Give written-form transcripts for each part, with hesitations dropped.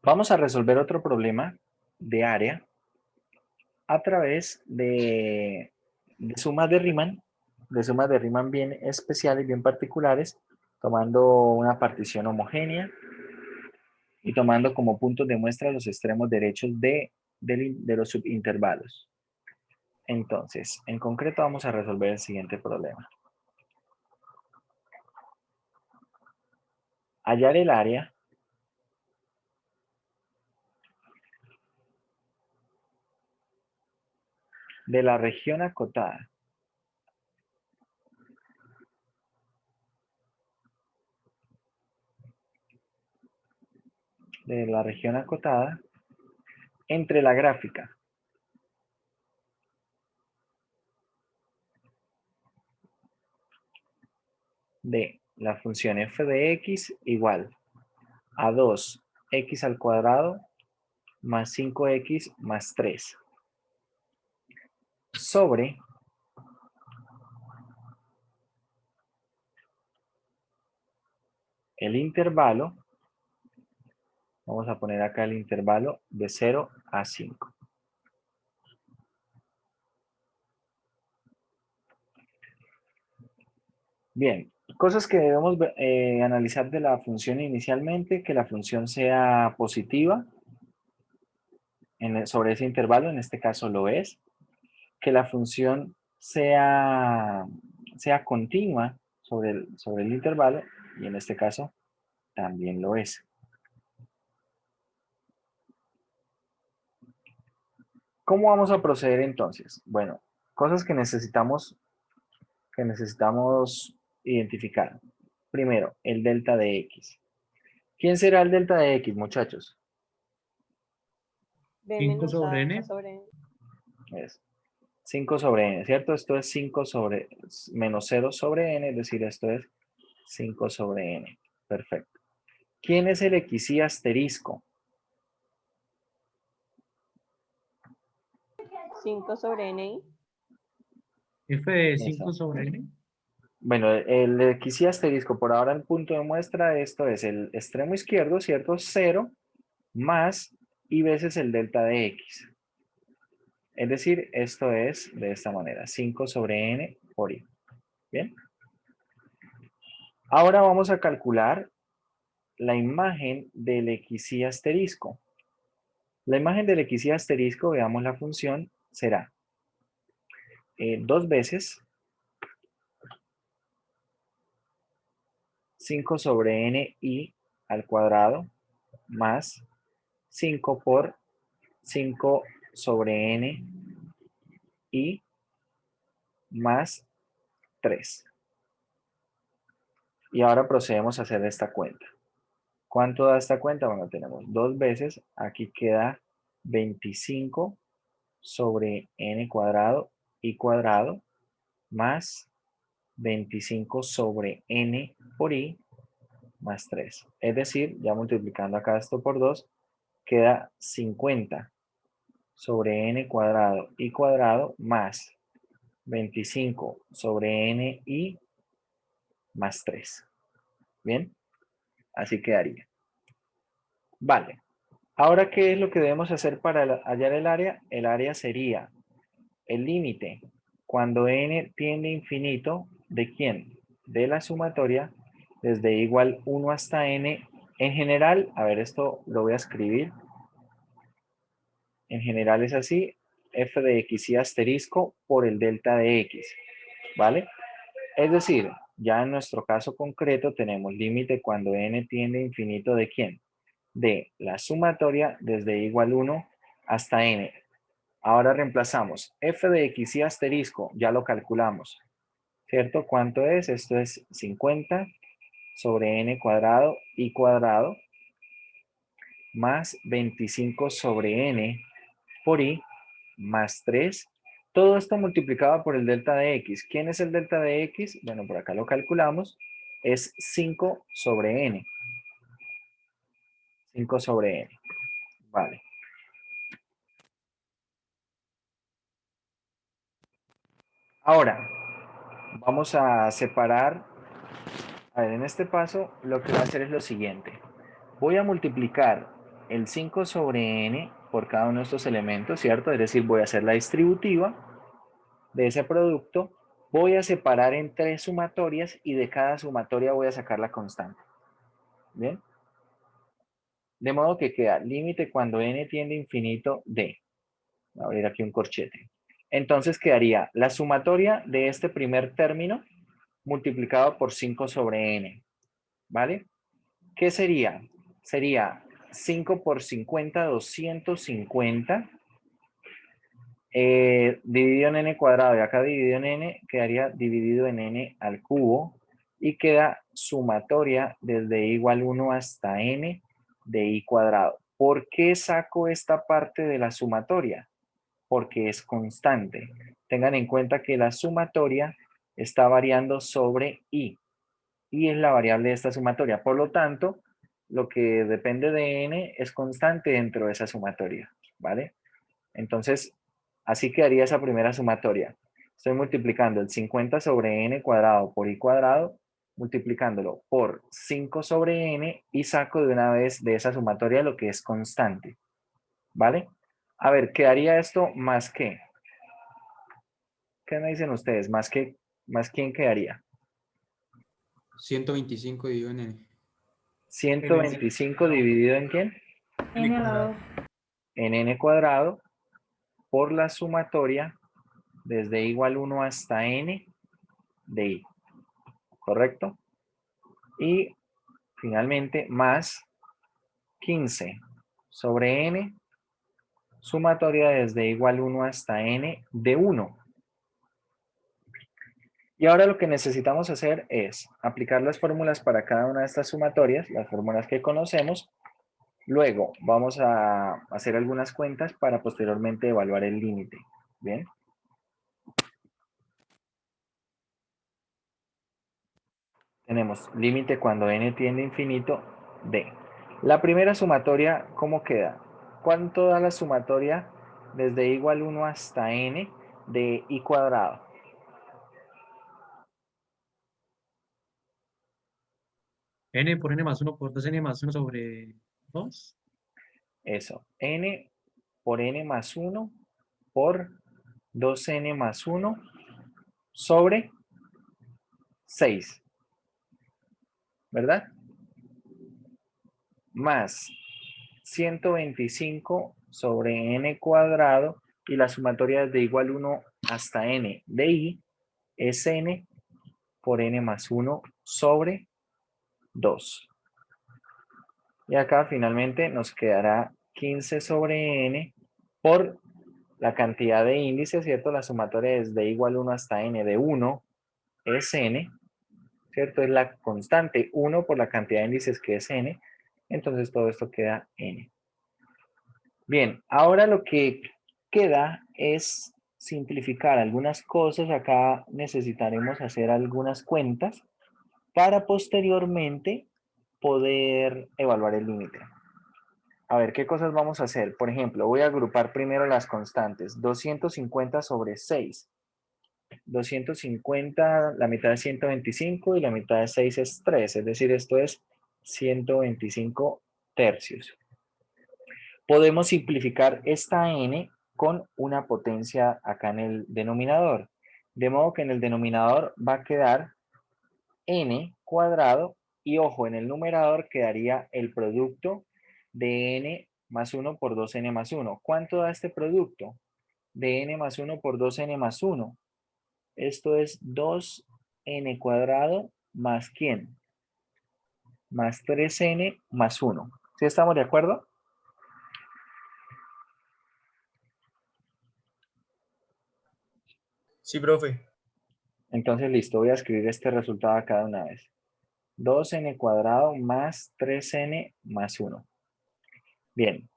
Vamos a resolver otro problema de área a través de sumas de Riemann bien especiales, bien particulares, tomando una partición homogénea y tomando como puntos de muestra los extremos derechos de los subintervalos. Entonces, en concreto vamos a resolver el siguiente problema. Hallar el área de la región acotada entre la gráfica de la función f de x igual a 2x al cuadrado más 5x más 3 sobre el intervalo, vamos a poner acá el intervalo de 0 a 5. Bien, cosas que debemos analizar de la función inicialmente, que la función sea positiva sobre ese intervalo, en este caso lo es, que la función sea continua sobre el intervalo, y en este caso también lo es. ¿Cómo vamos a proceder entonces? Bueno, cosas que necesitamos identificar. Primero, el delta de x. ¿Quién será el delta de x, muchachos? B 5 menos sobre A n. sobre N. Es 5 sobre n, ¿cierto? Esto es 5 sobre menos 0 sobre n, es decir, esto es 5 sobre n. Perfecto. ¿Quién es el xy asterisco? 5 sobre N. F de 5 Eso. sobre n. Bueno, el xy asterisco, por ahora el punto de muestra, esto es el extremo izquierdo, ¿cierto? 0 más y veces el delta de x. Es decir, esto es de esta manera, 5 sobre n por i. ¿Bien? Ahora vamos a calcular la imagen del xy asterisco. La imagen del xy asterisco, veamos la función, será 2 veces 5 sobre n i al cuadrado más 5 por 5 sobre n i más 3. Y ahora procedemos a hacer esta cuenta. ¿Cuánto da esta cuenta? Bueno, tenemos 2 veces, aquí queda 25 sobre n cuadrado y cuadrado más 25 sobre n por i más 3. Es decir, ya multiplicando acá esto por 2, queda 50 sobre n cuadrado y cuadrado más 25 sobre n i más 3. ¿Bien? Así quedaría. Vale. Ahora, ¿qué es lo que debemos hacer para hallar el área? El área sería el límite cuando n tiende a infinito, ¿de quién? De la sumatoria desde igual 1 hasta n. En general, a ver, esto lo voy a escribir. En general es así, f de x y asterisco por el delta de x, ¿vale? Es decir, ya en nuestro caso concreto tenemos límite cuando n tiende a infinito, ¿de quién? De la sumatoria desde igual 1 hasta n. Ahora reemplazamos f de x y asterisco, ya lo calculamos, ¿cierto? ¿Cuánto es? Esto es 50 sobre n cuadrado y cuadrado más 25 sobre n por i más 3. Todo esto multiplicado por el delta de x. ¿Quién es el delta de x? Bueno, por acá lo calculamos. Es 5 sobre n. 5 sobre n. Vale. Ahora, vamos a separar. A ver, en este paso lo que voy a hacer es lo siguiente. Voy a multiplicar el 5 sobre n por cada uno de estos elementos, ¿cierto? Es decir, voy a hacer la distributiva de ese producto, voy a separar en 3 sumatorias y de cada sumatoria voy a sacar la constante. ¿Bien? De modo que queda límite cuando n tiende a infinito de. Voy a abrir aquí un corchete. Entonces quedaría la sumatoria de este primer término multiplicado por 5 sobre n. ¿Vale? ¿Qué sería? Sería 5 por 50, 250, dividido en n cuadrado, y acá dividido en n, quedaría dividido en n al cubo, y queda sumatoria desde i igual 1 hasta n de i cuadrado. ¿Por qué saco esta parte de la sumatoria? Porque es constante. Tengan en cuenta que la sumatoria está variando sobre i es la variable de esta sumatoria. Por lo tanto, lo que depende de n es constante dentro de esa sumatoria, ¿vale? Entonces, así quedaría esa primera sumatoria. Estoy multiplicando el 50 sobre n cuadrado por i cuadrado, multiplicándolo por 5 sobre n y saco de una vez de esa sumatoria lo que es constante, ¿vale? A ver, quedaría esto más que. ¿Qué me dicen ustedes? Más quién quedaría. 125 dividido en n. 125 dividido en quién? N cuadrado. En n cuadrado por la sumatoria desde igual 1 hasta n de i. ¿Correcto? Y finalmente más 15 sobre n, sumatoria desde igual 1 hasta n de 1. Y ahora lo que necesitamos hacer es aplicar las fórmulas para cada una de estas sumatorias, las fórmulas que conocemos. Luego vamos a hacer algunas cuentas para posteriormente evaluar el límite. ¿Bien? Tenemos límite cuando n tiende a infinito de. La primera sumatoria, ¿cómo queda? ¿Cuánto da la sumatoria desde igual 1 hasta n de i cuadrado? N por N más 1 por 2N más 1 sobre 2. Eso, n por n más 1 por 2n más 1 sobre 6, ¿verdad? Más 125 sobre n cuadrado y la sumatoria es de igual 1 hasta n de i es n por n más 1 sobre 2. Y acá finalmente nos quedará 15 sobre n por la cantidad de índices, ¿cierto? La sumatoria es de igual 1 hasta n de 1 es n, ¿cierto? Es la constante 1 por la cantidad de índices que es n. Entonces todo esto queda n. Bien, ahora lo que queda es simplificar algunas cosas. Acá necesitaremos hacer algunas cuentas para posteriormente poder evaluar el límite. A ver, ¿qué cosas vamos a hacer? Por ejemplo, voy a agrupar primero las constantes. 250 sobre 6. 250, la mitad es 125 y la mitad de 6 es 3. Es decir, esto es 125 tercios. Podemos simplificar esta n con una potencia acá en el denominador. De modo que en el denominador va a quedar n cuadrado y ojo, en el numerador quedaría el producto de n más 1 por 2n más 1. ¿Cuánto da este producto? De n más 1 por 2n más 1. Esto es 2n cuadrado más ¿quién? Más 3n más 1. ¿Sí estamos de acuerdo? Sí, profe. Entonces, listo, voy a escribir este resultado a cada una vez. 2n cuadrado más 3n más 1. Bien,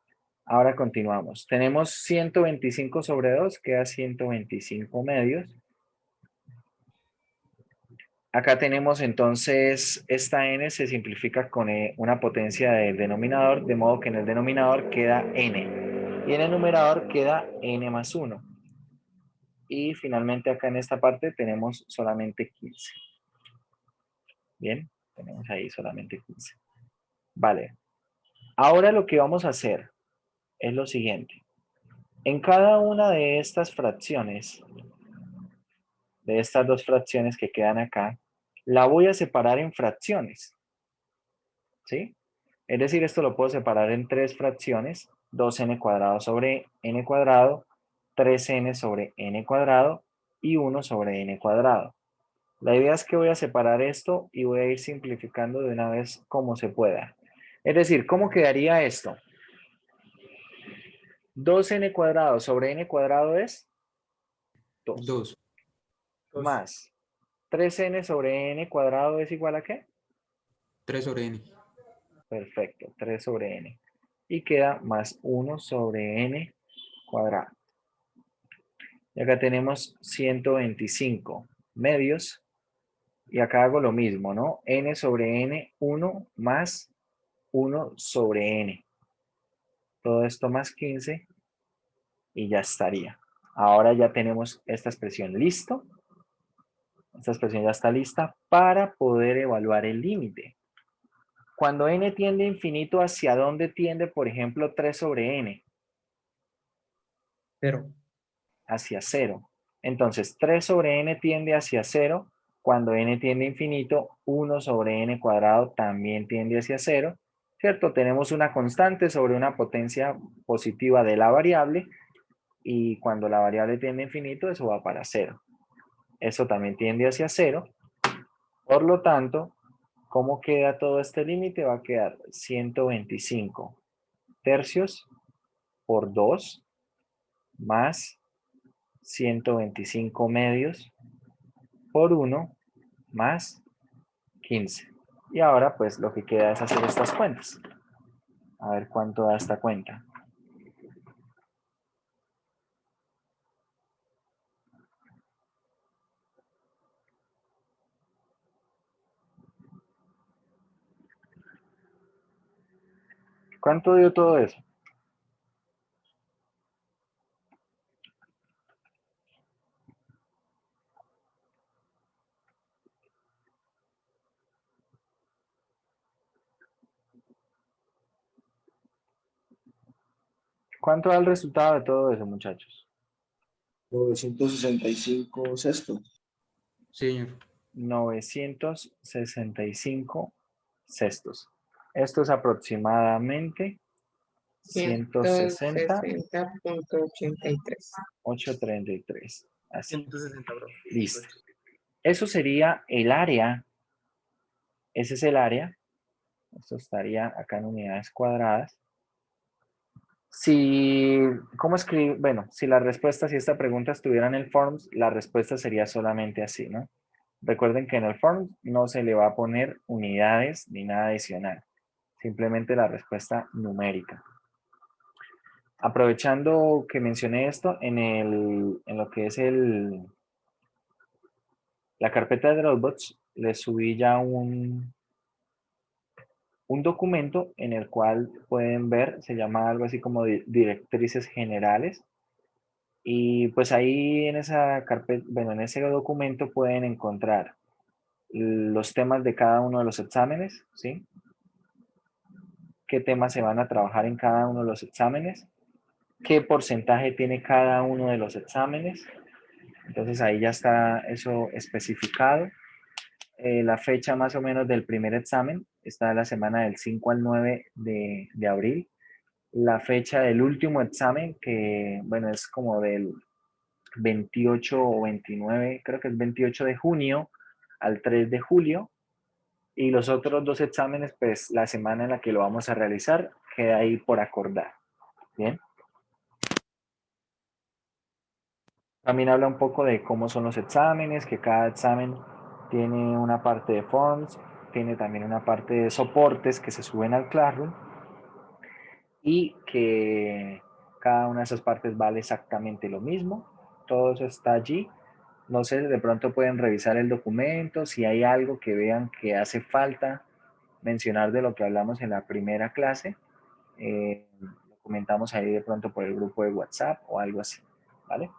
ahora continuamos. Tenemos 125 sobre 2, queda 125 medios. Acá tenemos entonces, esta n se simplifica con una potencia del denominador, de modo que en el denominador queda n. Y en el numerador queda n más 1. Y finalmente acá en esta parte tenemos solamente 15. Bien, tenemos ahí solamente 15. Vale. Ahora lo que vamos a hacer es lo siguiente. En cada una de estas fracciones, de estas dos fracciones que quedan acá, la voy a separar en fracciones, ¿sí? Es decir, esto lo puedo separar en tres fracciones, 2n cuadrado sobre n cuadrado, 3n sobre n cuadrado y 1 sobre n cuadrado. La idea es que voy a separar esto y voy a ir simplificando de una vez como se pueda. Es decir, ¿cómo quedaría esto? 2n cuadrado sobre n cuadrado es 2, 2. más 3n sobre n cuadrado es igual a ¿qué? 3 sobre n. Perfecto, 3 sobre n. Y queda más 1 sobre n cuadrado. Y acá tenemos 125 medios. Y acá hago lo mismo, ¿no? N sobre n, 1 más 1 sobre n. Todo esto más 15 y ya estaría. Ahora ya tenemos esta expresión listo. Esta expresión ya está lista para poder evaluar el límite. Cuando n tiende a infinito, ¿hacia dónde tiende, por ejemplo, 3 sobre n? 0. Hacia 0. Entonces, 3 sobre n tiende hacia 0. Cuando n tiende a infinito, 1 sobre n cuadrado también tiende hacia 0. ¿Cierto? Tenemos una constante sobre una potencia positiva de la variable y cuando la variable tiende a infinito, eso va para 0. Eso también tiende hacia 0. Por lo tanto, ¿cómo queda todo este límite? Va a quedar 125 tercios por 2 más 125 medios por 1 más 15. Y ahora pues lo que queda es hacer estas cuentas. A ver cuánto da esta cuenta. ¿Cuánto dio todo eso? ¿Cuánto da el resultado de todo eso, muchachos? 965 sexto. Sí, señor. 965 sextos. Esto es aproximadamente 160, 160.83. 833. Así. 160, bro. Listo. Eso sería el área. Ese es el área. Esto estaría acá en unidades cuadradas. Si, ¿cómo escribir? Bueno, si la respuesta, si esta pregunta estuviera en el forms, la respuesta sería solamente así, ¿no? Recuerden que en el forms no se le va a poner unidades ni nada adicional. Simplemente la respuesta numérica. Aprovechando que mencioné esto, en lo que es la carpeta de Dropbox, le subí ya un documento en el cual pueden ver, se llama algo así como directrices generales. Y pues ahí en esa carpeta, bueno, en ese documento pueden encontrar los temas de cada uno de los exámenes, ¿sí? Qué temas se van a trabajar en cada uno de los exámenes, qué porcentaje tiene cada uno de los exámenes. Entonces ahí ya está eso especificado. La fecha más o menos del primer examen está la semana del 5 al 9 de abril. La fecha del último examen, que bueno, es como del 28 o 29, creo que es 28 de junio al 3 de julio. Y los otros dos exámenes, pues la semana en la que lo vamos a realizar, queda ahí por acordar. Bien. También habla un poco de cómo son los exámenes, que cada examen tiene una parte de forms, tiene también una parte de soportes que se suben al Classroom y que cada una de esas partes vale exactamente lo mismo. Todo eso está allí. No sé, de pronto pueden revisar el documento, si hay algo que vean que hace falta mencionar de lo que hablamos en la primera clase, lo comentamos ahí de pronto por el grupo de WhatsApp o algo así, ¿vale?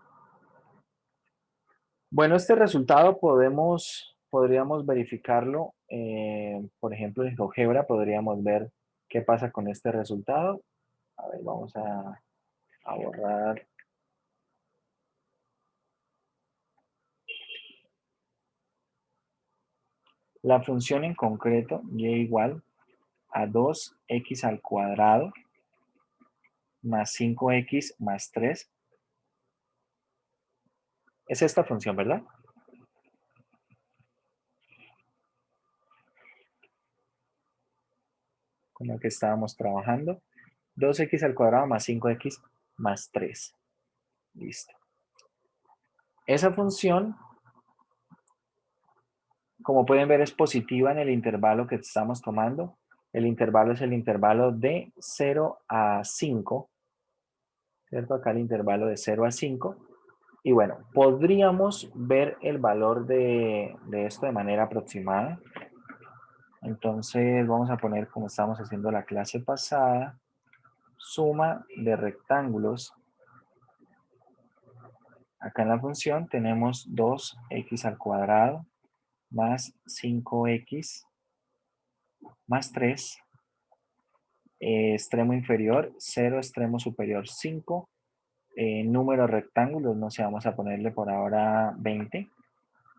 Bueno, este resultado podríamos verificarlo, por ejemplo, en GeoGebra podríamos ver ¿Qué pasa con este resultado? A ver, vamos a borrar. La función en concreto, y igual a 2x al cuadrado más 5x más 3. Es esta función, ¿verdad? Con la que estábamos trabajando. 2x al cuadrado más 5x más 3. Listo. Esa función, como pueden ver, es positiva en el intervalo que estamos tomando. El intervalo es el intervalo de 0 a 5. ¿Cierto? Acá el intervalo de 0 a 5. Y bueno, podríamos ver el valor de esto de manera aproximada. Entonces vamos a poner, como estábamos haciendo la clase pasada, suma de rectángulos. Acá en la función tenemos 2x al cuadrado más 5x más 3. Extremo inferior 0, extremo superior 5. Número de rectángulos, no sé, vamos a ponerle por ahora 20.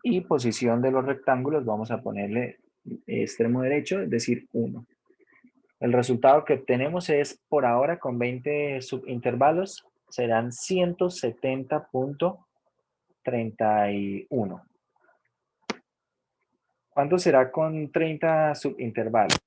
Y posición de los rectángulos, vamos a ponerle extremo derecho, es decir, 1. El resultado que obtenemos es, por ahora, con 20 subintervalos, serán 170.31. ¿Cuánto será con 30 subintervalos?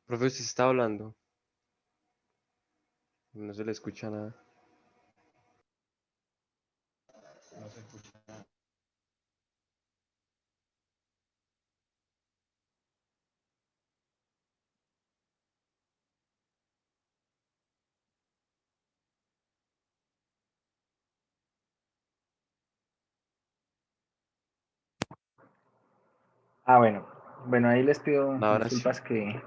Profe, usted está hablando. No se le escucha nada. No se escucha nada. Bueno, ahí les pido Ahora sí. disculpas que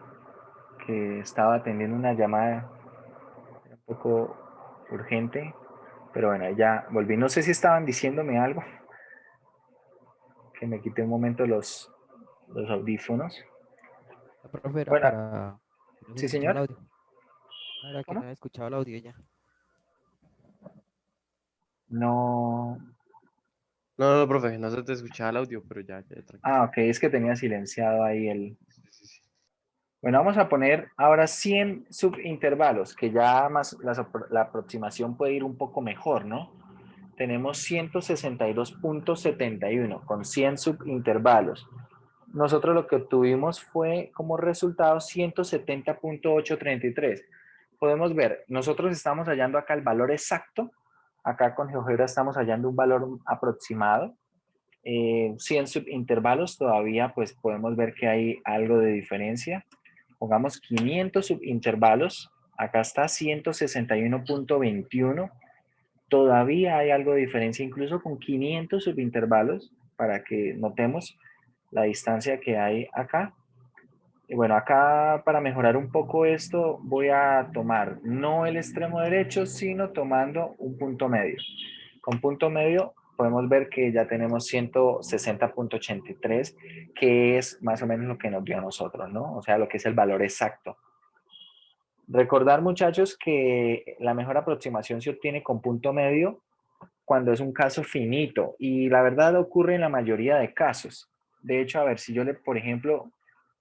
estaba atendiendo una llamada un poco urgente, pero bueno, ya volví. No sé si estaban diciéndome algo, que me quité un momento los audífonos. La profe era Bueno, para que no se sí, escuchaba el señor. audio. No era que no ¿Cómo? había escuchado el audio ya. No. No, profe, no se te escuchaba el audio, pero ya, tranquilo. Ok, es que tenía silenciado ahí el... Sí, sí, sí. Bueno, vamos a poner ahora 100 subintervalos, que ya más la aproximación puede ir un poco mejor, ¿no? Tenemos 162.71 con 100 subintervalos. Nosotros lo que obtuvimos fue como resultado 170.833. Podemos ver, nosotros estamos hallando acá el valor exacto. Acá con GeoGebra estamos hallando un valor aproximado. 100 subintervalos todavía pues podemos ver que hay algo de diferencia. Pongamos 500 subintervalos. Acá está 161.21. Todavía hay algo de diferencia incluso con 500 subintervalos para que notemos la distancia que hay acá. Y bueno, acá para mejorar un poco esto voy a tomar no el extremo derecho, sino tomando un punto medio. Con punto medio podemos ver que ya tenemos 160.83, que es más o menos lo que nos dio a nosotros, ¿no? O sea, lo que es el valor exacto. Recordar, muchachos, que la mejor aproximación se obtiene con punto medio cuando es un caso finito, y la verdad ocurre en la mayoría de casos. De hecho, a ver, si yo por ejemplo,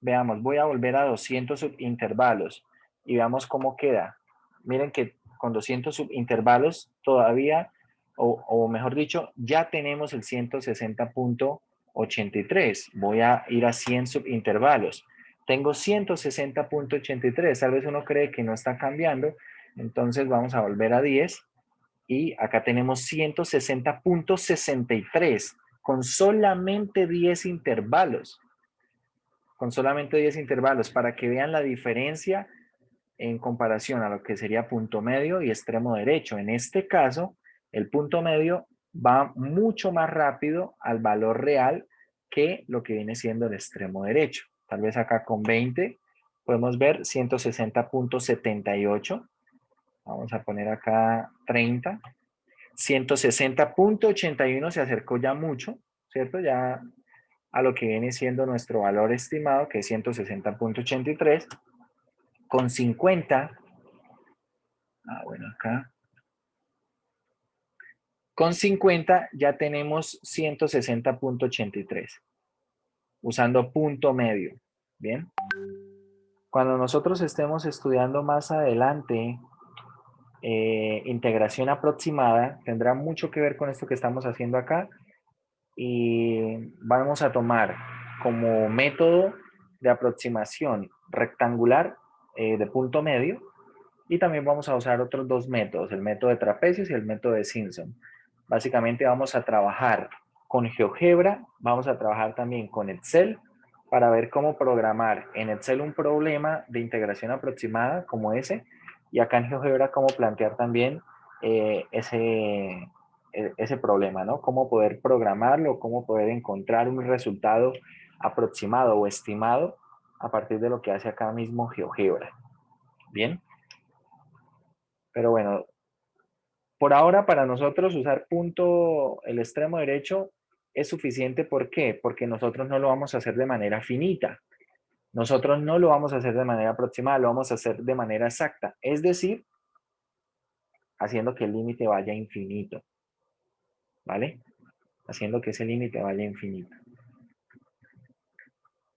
veamos, voy a volver a 200 subintervalos y veamos cómo queda. Miren que con 200 subintervalos todavía, o mejor dicho, ya tenemos el 160.83. Voy a ir a 100 subintervalos. Tengo 160.83. Tal vez uno cree que no está cambiando. Entonces vamos a volver a 10. Y acá tenemos 160.63 con solamente 10 intervalos. Con solamente 10 intervalos, para que vean la diferencia en comparación a lo que sería punto medio y extremo derecho. En este caso, el punto medio va mucho más rápido al valor real que lo que viene siendo el extremo derecho. Tal vez acá con 20 podemos ver 160.78. Vamos a poner acá 30. 160.81 se acercó ya mucho, ¿cierto? Ya a lo que viene siendo nuestro valor estimado, que es 160.83. Con 50, bueno, acá. Con 50 ya tenemos 160.83, usando punto medio, ¿bien? Cuando nosotros estemos estudiando más adelante integración aproximada, tendrá mucho que ver con esto que estamos haciendo acá, y vamos a tomar como método de aproximación rectangular de punto medio, y también vamos a usar otros dos métodos, el método de trapecios y el método de Simpson. Básicamente vamos a trabajar con GeoGebra, vamos a trabajar también con Excel para ver cómo programar en Excel un problema de integración aproximada como ese, y acá en GeoGebra cómo plantear también ese problema, ¿no? Cómo poder programarlo, cómo poder encontrar un resultado aproximado o estimado a partir de lo que hace acá mismo GeoGebra. Bien. Pero bueno, por ahora para nosotros usar punto el extremo derecho es suficiente. ¿Por qué? Porque nosotros no lo vamos a hacer de manera finita. Nosotros no lo vamos a hacer de manera aproximada, lo vamos a hacer de manera exacta. Es decir, haciendo que el límite vaya infinito. ¿Vale? Haciendo que ese límite vaya infinito.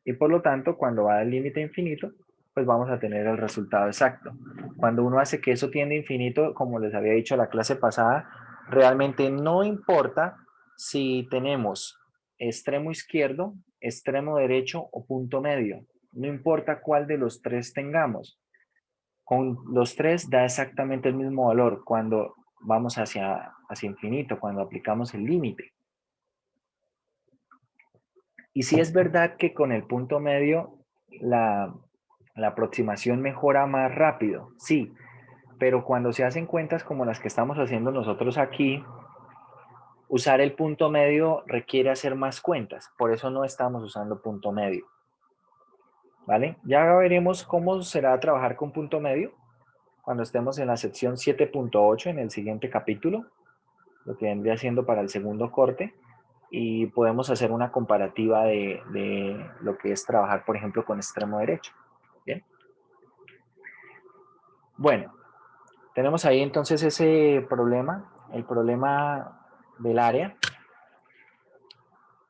Y por lo tanto, cuando va al límite infinito, pues vamos a tener el resultado exacto. Cuando uno hace que eso tiende a infinito, como les había dicho la clase pasada, realmente no importa si tenemos extremo izquierdo, extremo derecho o punto medio. No importa cuál de los tres tengamos. Con los tres da exactamente el mismo valor cuando vamos hacia infinito, cuando aplicamos el límite. Y sí es verdad que con el punto medio la aproximación mejora más rápido, sí, pero cuando se hacen cuentas como las que estamos haciendo nosotros aquí, usar el punto medio requiere hacer más cuentas, por eso no estamos usando punto medio. ¿Vale? Ya veremos cómo será trabajar con punto medio cuando estemos en la sección 7.8 en el siguiente capítulo, lo que vendría siendo para el segundo corte, y podemos hacer una comparativa de lo que es trabajar, por ejemplo, con extremo derecho. Bien. Bueno, tenemos ahí entonces ese problema, el problema del área.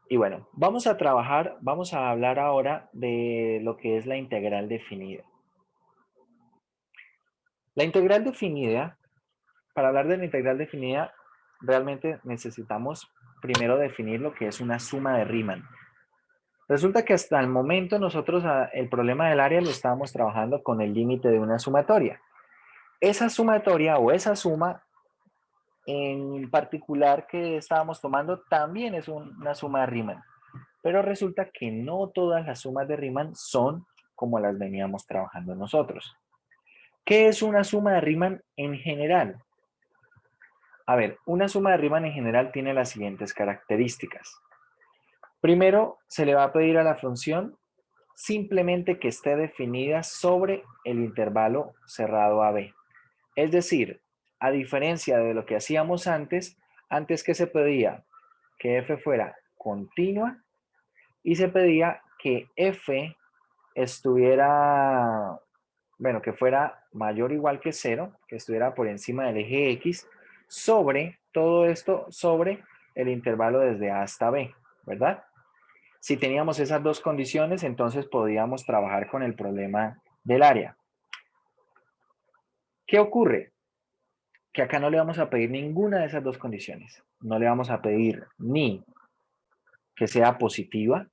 Y bueno, vamos a trabajar, vamos a hablar ahora de lo que es la integral definida. La integral definida, para hablar de la integral definida, realmente necesitamos primero definir lo que es una suma de Riemann. Resulta que hasta el momento nosotros el problema del área lo estábamos trabajando con el límite de una sumatoria. Esa sumatoria o esa suma en particular que estábamos tomando también es una suma de Riemann. Pero resulta que no todas las sumas de Riemann son como las veníamos trabajando nosotros. ¿Qué es una suma de Riemann en general? A ver, una suma de Riemann en general tiene las siguientes características. Primero, se le va a pedir a la función simplemente que esté definida sobre el intervalo cerrado AB. Es decir, a diferencia de lo que hacíamos antes que se pedía que f fuera continua y se pedía que f estuviera bueno, que fuera mayor o igual que 0, que estuviera por encima del eje X, sobre todo esto, sobre el intervalo desde A hasta B, ¿verdad? Si teníamos esas dos condiciones, entonces podíamos trabajar con el problema del área. ¿Qué ocurre? Que acá no le vamos a pedir ninguna de esas dos condiciones. No le vamos a pedir ni que sea positiva,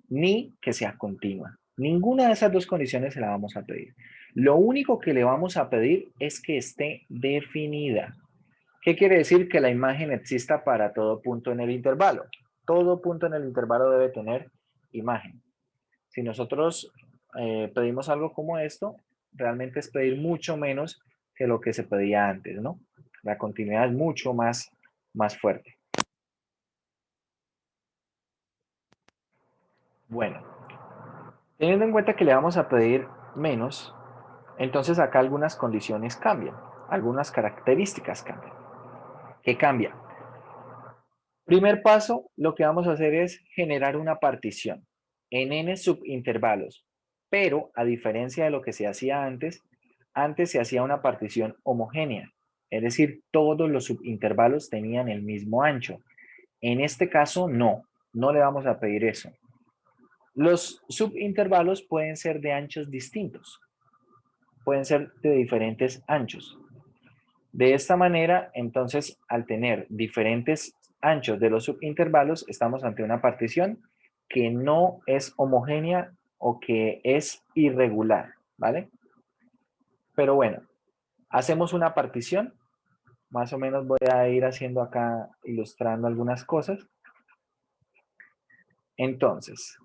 ni que sea continua. Ninguna de esas dos condiciones se la vamos a pedir. Lo único que le vamos a pedir es que esté definida. ¿Qué quiere decir? Que la imagen exista para todo punto en el intervalo. Todo punto en el intervalo debe tener imagen. Si nosotros pedimos algo como esto, realmente es pedir mucho menos que lo que se pedía antes, ¿no? La continuidad es mucho más fuerte. Bueno, teniendo en cuenta que le vamos a pedir menos, entonces acá algunas condiciones cambian, algunas características cambian. ¿Qué cambia? Primer paso, lo que vamos a hacer es generar una partición en n subintervalos, pero a diferencia de lo que se hacía antes se hacía una partición homogénea, es decir, todos los subintervalos tenían el mismo ancho. En este caso no le vamos a pedir eso. Los subintervalos pueden ser de anchos distintos, pueden ser de diferentes anchos. De esta manera, entonces, al tener diferentes anchos de los subintervalos, estamos ante una partición que no es homogénea o que es irregular, ¿vale? Pero bueno, hacemos una partición. Más o menos voy a ir haciendo acá, ilustrando algunas cosas. Entonces,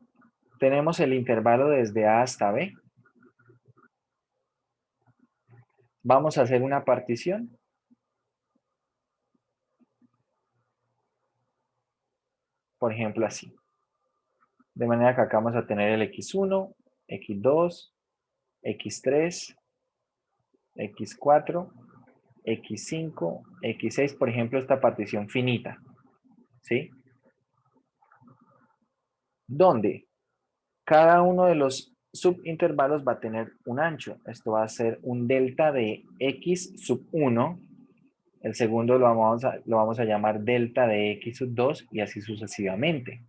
tenemos el intervalo desde A hasta B. Vamos a hacer una partición. Por ejemplo, así. De manera que acá vamos a tener el X1, X2, X3, X4, X5, X6, por ejemplo, esta partición finita, ¿sí? Donde cada uno de los subintervalos va a tener un ancho. Esto va a ser un delta de X sub 1. El segundo lo vamos a llamar delta de X sub 2 y así sucesivamente.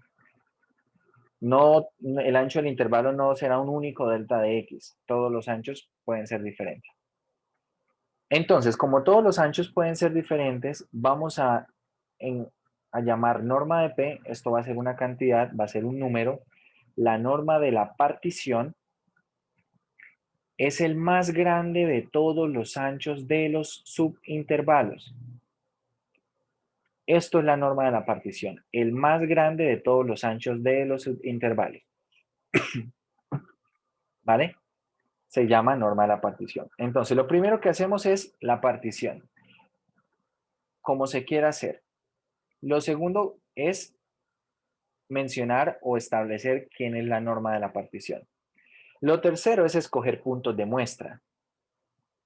No, el ancho del intervalo no será un único delta de X. Todos los anchos pueden ser diferentes. Entonces, como todos los anchos pueden ser diferentes, vamos a llamar norma de P. Esto va a ser una cantidad, va a ser un número. La norma de la partición es el más grande de todos los anchos de los subintervalos. Esto es la norma de la partición, el más grande de todos los anchos de los subintervalos. ¿Vale? Se llama norma de la partición. Entonces, lo primero que hacemos es la partición, como se quiera hacer. Lo segundo es mencionar o establecer quién es la norma de la partición. Lo tercero es escoger puntos de muestra.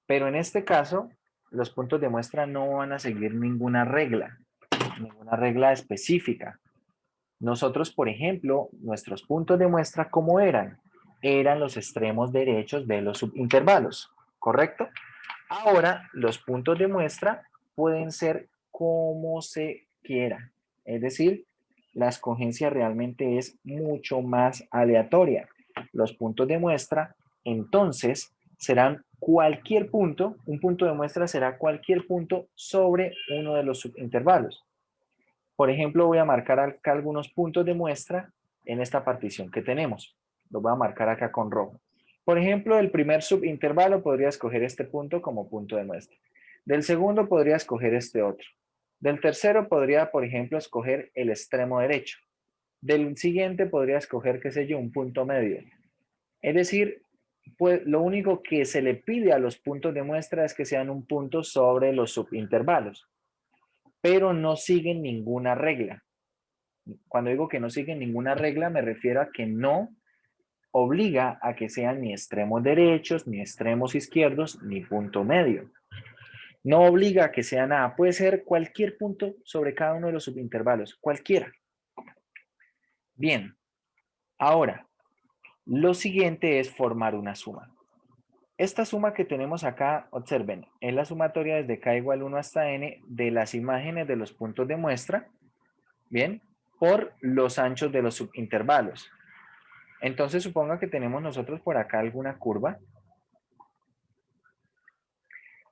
Pero en este caso, los puntos de muestra no van a seguir ninguna regla específica. Nosotros, por ejemplo, nuestros puntos de muestra, ¿cómo eran? Eran los extremos derechos de los subintervalos, ¿correcto? Ahora, los puntos de muestra pueden ser como se quiera. Es decir, la escogencia realmente es mucho más aleatoria. Los puntos de muestra, entonces, serán cualquier punto, un punto de muestra será cualquier punto sobre uno de los subintervalos. Por ejemplo, voy a marcar acá algunos puntos de muestra en esta partición que tenemos. Los voy a marcar acá con rojo. Por ejemplo, el primer subintervalo podría escoger este punto como punto de muestra. Del segundo podría escoger este otro. Del tercero podría, por ejemplo, escoger el extremo derecho. Del siguiente podría escoger, qué sé yo, un punto medio. Es decir, pues lo único que se le pide a los puntos de muestra es que sean un punto sobre los subintervalos, pero no siguen ninguna regla. Cuando digo que no siguen ninguna regla, me refiero a que no obliga a que sean ni extremos derechos, ni extremos izquierdos, ni punto medio. No obliga a que sea nada. Puede ser cualquier punto sobre cada uno de los subintervalos, cualquiera. Bien, ahora, lo siguiente es formar una suma. Esta suma que tenemos acá, observen, es la sumatoria desde k igual 1 hasta n de las imágenes de los puntos de muestra, ¿bien? Por los anchos de los subintervalos. Entonces, suponga que tenemos nosotros por acá alguna curva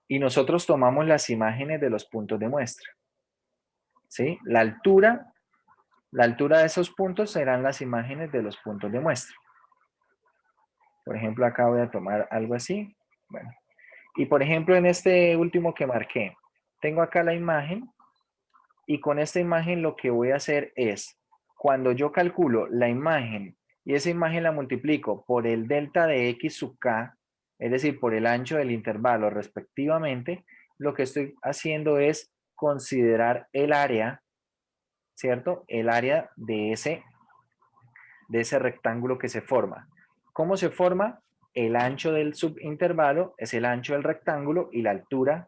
y nosotros tomamos las imágenes de los puntos de muestra, ¿sí? La altura de esos puntos serán las imágenes de los puntos de muestra. Por ejemplo, acá voy a tomar algo así. Bueno. Y por ejemplo, en este último que marqué, tengo acá la imagen y con esta imagen lo que voy a hacer es, cuando yo calculo la imagen y esa imagen la multiplico por el delta de x sub k, es decir, por el ancho del intervalo respectivamente, lo que estoy haciendo es considerar el área, ¿cierto? El área de ese rectángulo que se forma. ¿Cómo se forma? El ancho del subintervalo es el ancho del rectángulo y la altura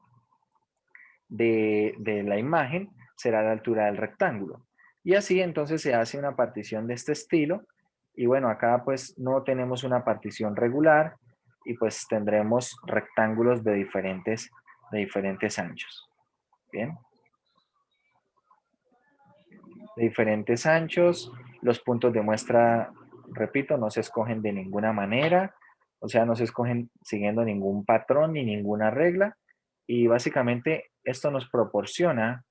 de la imagen será la altura del rectángulo. Y así entonces se hace una partición de este estilo. Y bueno, acá pues no tenemos una partición regular y pues tendremos rectángulos de diferentes anchos. Bien. De diferentes anchos. Los puntos de muestra, repito, no se escogen de ninguna manera. O sea, no se escogen siguiendo ningún patrón ni ninguna regla. Y básicamente esto nos proporciona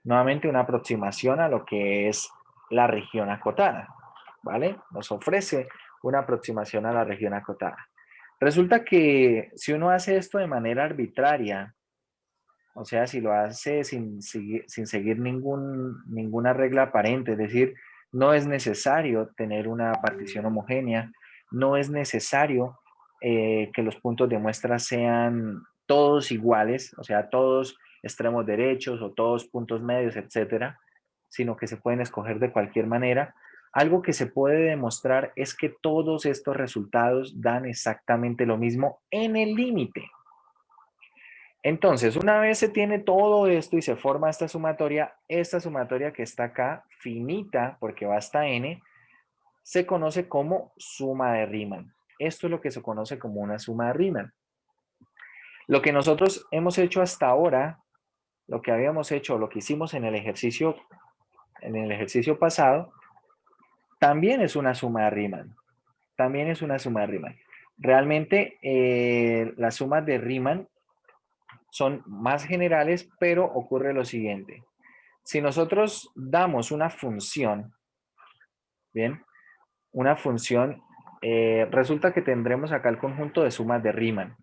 nuevamente una aproximación a lo que es la región acotada, ¿vale? Nos ofrece una aproximación a la región acotada. Resulta que si uno hace esto de manera arbitraria, o sea, si lo hace sin seguir ninguna regla aparente, es decir, no es necesario tener una partición homogénea, no es necesario que los puntos de muestra sean todos iguales, o sea, todos extremos derechos o todos puntos medios, etcétera, sino que se pueden escoger de cualquier manera. Algo que se puede demostrar es que todos estos resultados dan exactamente lo mismo en el límite. Entonces, una vez se tiene todo esto y se forma esta sumatoria que está acá, finita, porque va hasta n, se conoce como suma de Riemann. Esto es lo que se conoce como una suma de Riemann. Lo que nosotros hemos hecho hasta ahora, lo que habíamos hecho, lo que hicimos en el ejercicio pasado, también es una suma de Riemann. También es una suma de Riemann. Realmente, las sumas de Riemann son más generales, pero ocurre lo siguiente. Si nosotros damos una función, ¿bien? Una función, resulta que tendremos acá el conjunto de sumas de Riemann.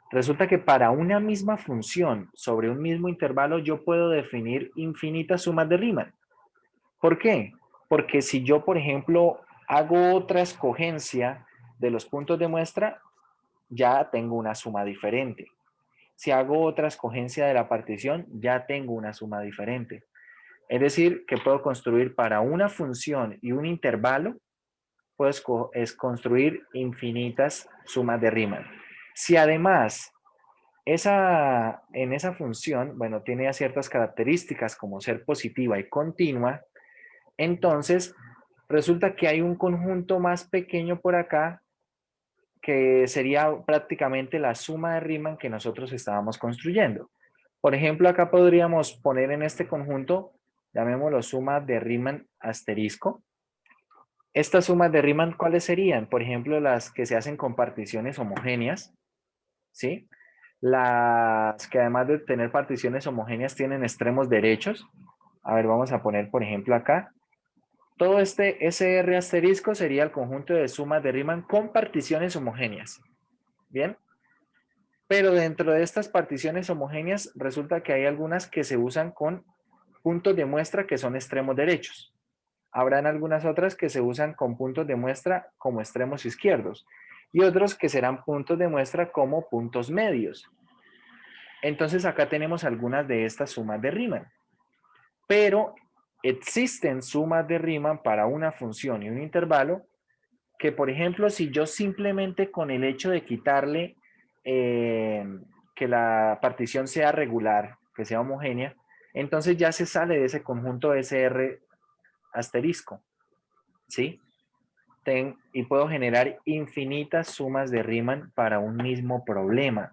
Resulta que para una misma función sobre un mismo intervalo yo puedo definir infinitas sumas de Riemann. ¿Por qué? Porque si yo, por ejemplo, hago otra escogencia de los puntos de muestra, ya tengo una suma diferente. Si hago otra escogencia de la partición, ya tengo una suma diferente. Es decir, que puedo construir para una función y un intervalo, puedo construir infinitas sumas de Riemann. Si además en esa función, bueno, tiene ciertas características como ser positiva y continua, entonces resulta que hay un conjunto más pequeño por acá que sería prácticamente la suma de Riemann que nosotros estábamos construyendo. Por ejemplo, acá podríamos poner en este conjunto, llamémoslo suma de Riemann asterisco. Estas sumas de Riemann, ¿cuáles serían? Por ejemplo, las que se hacen con particiones homogéneas, ¿sí? Las que además de tener particiones homogéneas tienen extremos derechos. A ver, vamos a poner, por ejemplo, acá. Todo este SR asterisco sería el conjunto de sumas de Riemann con particiones homogéneas. ¿Bien? Pero dentro de estas particiones homogéneas resulta que hay algunas que se usan con puntos de muestra que son extremos derechos. Habrán algunas otras que se usan con puntos de muestra como extremos izquierdos y otros que serán puntos de muestra como puntos medios. Entonces acá tenemos algunas de estas sumas de Riemann. Pero existen sumas de Riemann para una función y un intervalo que, por ejemplo, si yo simplemente con el hecho de quitarle que la partición sea regular, que sea homogénea, entonces ya se sale de ese conjunto SR asterisco, ¿sí? y puedo generar infinitas sumas de Riemann para un mismo problema.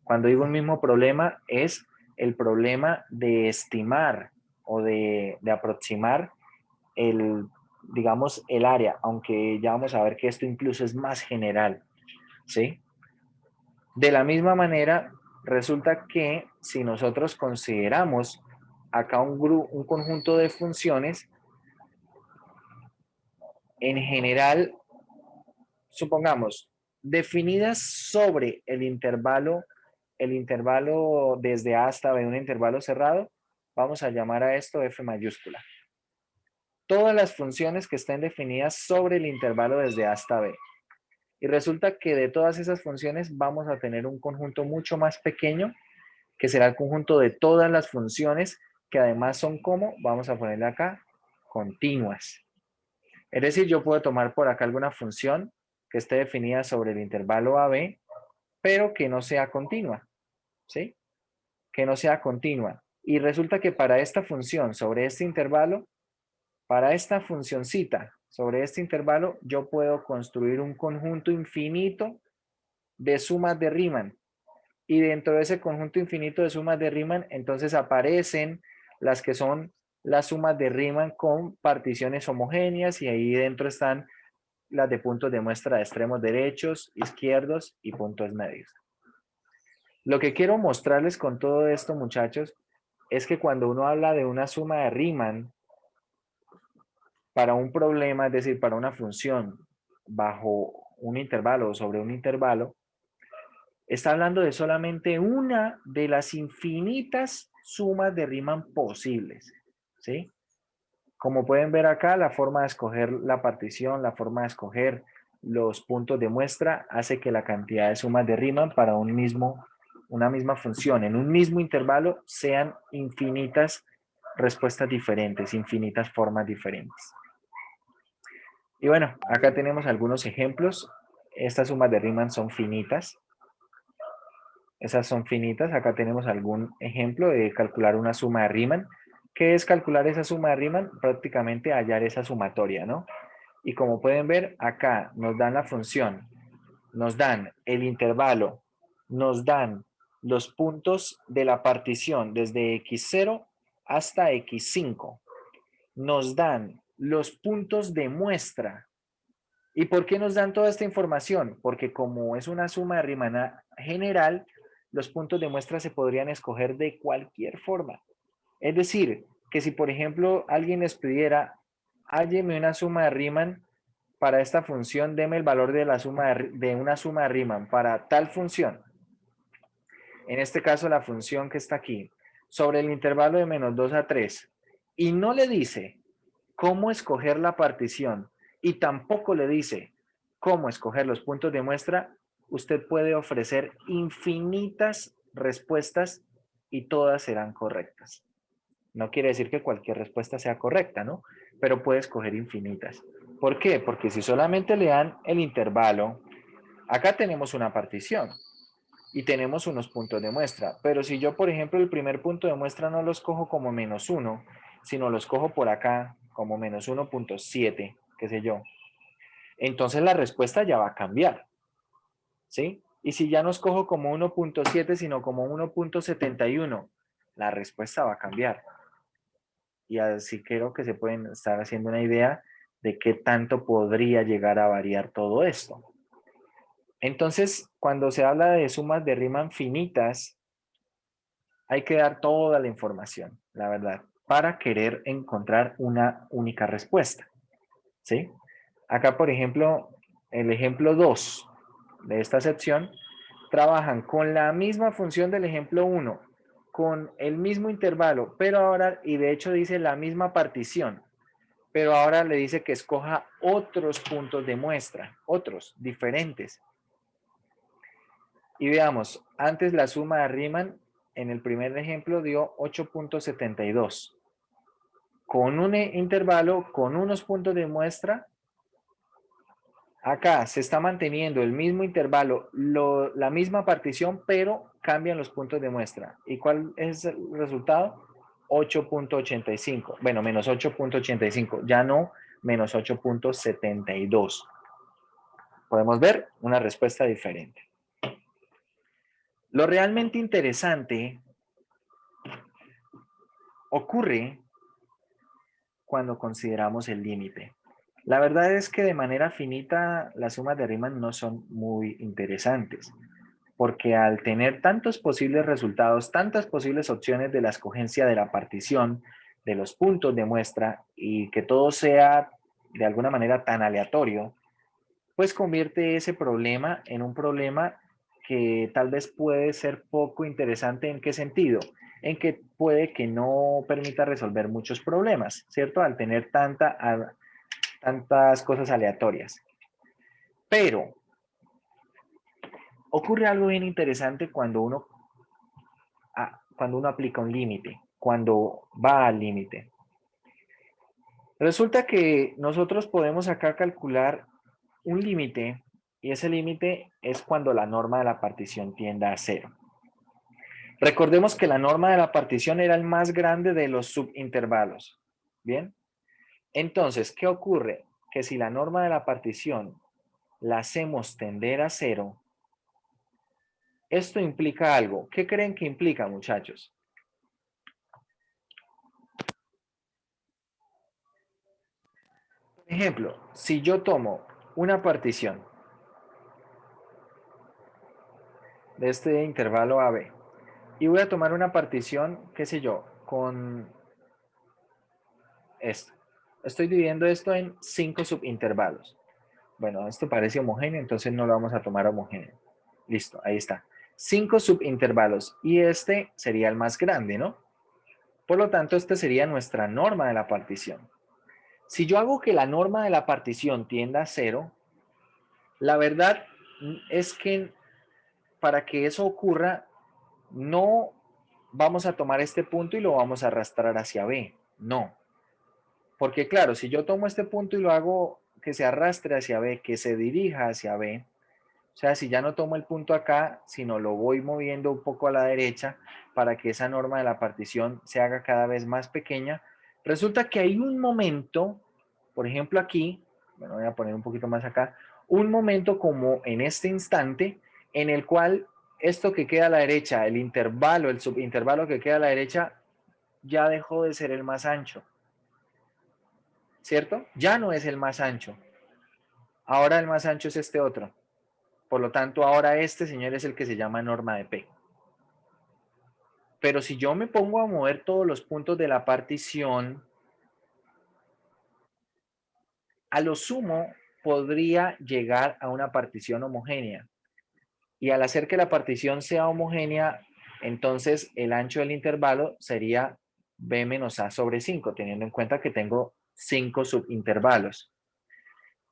Cuando digo un mismo problema, es el problema de estimar o de aproximar digamos, el área, aunque ya vamos a ver que esto incluso es más general, ¿sí? De la misma manera, resulta que si nosotros consideramos acá un conjunto de funciones, en general, supongamos, definidas sobre el intervalo desde A hasta B, un intervalo cerrado, vamos a llamar a esto F mayúscula. Todas las funciones que estén definidas sobre el intervalo desde A hasta B. Y resulta que de todas esas funciones vamos a tener un conjunto mucho más pequeño, que será el conjunto de todas las funciones, que además son como, vamos a ponerle acá, continuas. Es decir, yo puedo tomar por acá alguna función que esté definida sobre el intervalo AB, pero que no sea continua, ¿sí? Que no sea continua. Y resulta que para esta función sobre este intervalo, para esta funcioncita sobre este intervalo, yo puedo construir un conjunto infinito de sumas de Riemann. Y dentro de ese conjunto infinito de sumas de Riemann, entonces aparecen las que son las sumas de Riemann con particiones homogéneas y ahí dentro están las de puntos de muestra de extremos derechos, izquierdos y puntos medios. Lo que quiero mostrarles con todo esto, muchachos, es que cuando uno habla de una suma de Riemann para un problema, es decir, para una función bajo un intervalo o sobre un intervalo, está hablando de solamente una de las infinitas sumas de Riemann posibles, ¿sí? Como pueden ver acá, la forma de escoger la partición, la forma de escoger los puntos de muestra hace que la cantidad de sumas de Riemann para una misma función en un mismo intervalo sean infinitas respuestas diferentes, infinitas formas diferentes. Y bueno, acá tenemos algunos ejemplos. Estas sumas de Riemann son finitas. Esas son finitas. Acá tenemos algún ejemplo de calcular una suma de Riemann. ¿Qué es calcular esa suma de Riemann? Prácticamente hallar esa sumatoria, ¿no? Y como pueden ver, acá nos dan la función, nos dan el intervalo, nos dan los puntos de la partición desde x0 hasta x5. Nos dan los puntos de muestra. ¿Y por qué nos dan toda esta información? Porque como es una suma de Riemann general, los puntos de muestra se podrían escoger de cualquier forma. Es decir, que si por ejemplo alguien les pidiera, hálleme una suma de Riemann para esta función, deme el valor de una suma de Riemann para tal función. En este caso la función que está aquí, sobre el intervalo de -2 a 3, y no le dice cómo escoger la partición, y tampoco le dice cómo escoger los puntos de muestra, usted puede ofrecer infinitas respuestas y todas serán correctas. No quiere decir que cualquier respuesta sea correcta, ¿no? Pero puede escoger infinitas. ¿Por qué? Porque si solamente le dan el intervalo, acá tenemos una partición y tenemos unos puntos de muestra. Pero si yo, por ejemplo, el primer punto de muestra no los cojo como -1, sino los cojo por acá como -1.7, qué sé yo, entonces la respuesta ya va a cambiar, ¿sí? Y si ya no escojo como 1.7, sino como 1.71, la respuesta va a cambiar. Y así creo que se pueden estar haciendo una idea de qué tanto podría llegar a variar todo esto. Entonces, cuando se habla de sumas de Riemann finitas, hay que dar toda la información, la verdad, para querer encontrar una única respuesta, ¿sí? Acá, por ejemplo, el ejemplo 2 de esta sección, trabajan con la misma función del ejemplo 1, con el mismo intervalo, pero ahora, y de hecho dice la misma partición, pero ahora le dice que escoja otros puntos de muestra, otros, diferentes. Y veamos, antes la suma de Riemann en el primer ejemplo dio 8.72. Con un intervalo, con unos puntos de muestra, acá se está manteniendo el mismo intervalo, la misma partición, pero cambian los puntos de muestra. ¿Y cuál es el resultado? 8.85. Bueno, menos 8.85. Ya no menos 8.72. Podemos ver una respuesta diferente. Lo realmente interesante ocurre cuando consideramos el límite. La verdad es que de manera finita las sumas de Riemann no son muy interesantes, porque al tener tantos posibles resultados, tantas posibles opciones de la escogencia de la partición, de los puntos de muestra y que todo sea de alguna manera tan aleatorio, pues convierte ese problema en un problema que tal vez puede ser poco interesante. ¿En qué sentido? En que puede que no permita resolver muchos problemas, ¿cierto? Al tener tantas cosas aleatorias. Pero ocurre algo bien interesante cuando uno aplica un límite, cuando va al límite. Resulta que nosotros podemos acá calcular un límite y ese límite es cuando la norma de la partición tienda a 0. Recordemos que la norma de la partición era el más grande de los subintervalos. ¿Bien? Entonces, ¿qué ocurre? Que si la norma de la partición la hacemos tender a 0, esto implica algo. ¿Qué creen que implica, muchachos? Por ejemplo, si yo tomo una partición de este intervalo AB y voy a tomar una partición, qué sé yo, con esto. Estoy dividiendo esto en 5 subintervalos. Bueno, esto parece homogéneo, entonces no lo vamos a tomar homogéneo. Listo, ahí está. 5 subintervalos y este sería el más grande, ¿no? Por lo tanto, esta sería nuestra norma de la partición. Si yo hago que la norma de la partición tienda a 0, la verdad es que para que eso ocurra, no vamos a tomar este punto y lo vamos a arrastrar hacia B. No. Porque claro, si yo tomo este punto y lo hago que se arrastre hacia B, que se dirija hacia B, o sea, si ya no tomo el punto acá, sino lo voy moviendo un poco a la derecha para que esa norma de la partición se haga cada vez más pequeña, resulta que hay un momento, por ejemplo aquí, bueno, voy a poner un poquito más acá, un momento como en este instante en el cual esto que queda a la derecha, el intervalo, el subintervalo que queda a la derecha, ya dejó de ser el más ancho. ¿Cierto? Ya no es el más ancho. Ahora el más ancho es este otro. Por lo tanto, ahora este, señor, es el que se llama norma de P. Pero si yo me pongo a mover todos los puntos de la partición, a lo sumo podría llegar a una partición homogénea. Y al hacer que la partición sea homogénea, entonces el ancho del intervalo sería B menos A sobre 5, teniendo en cuenta que tengo 5 subintervalos.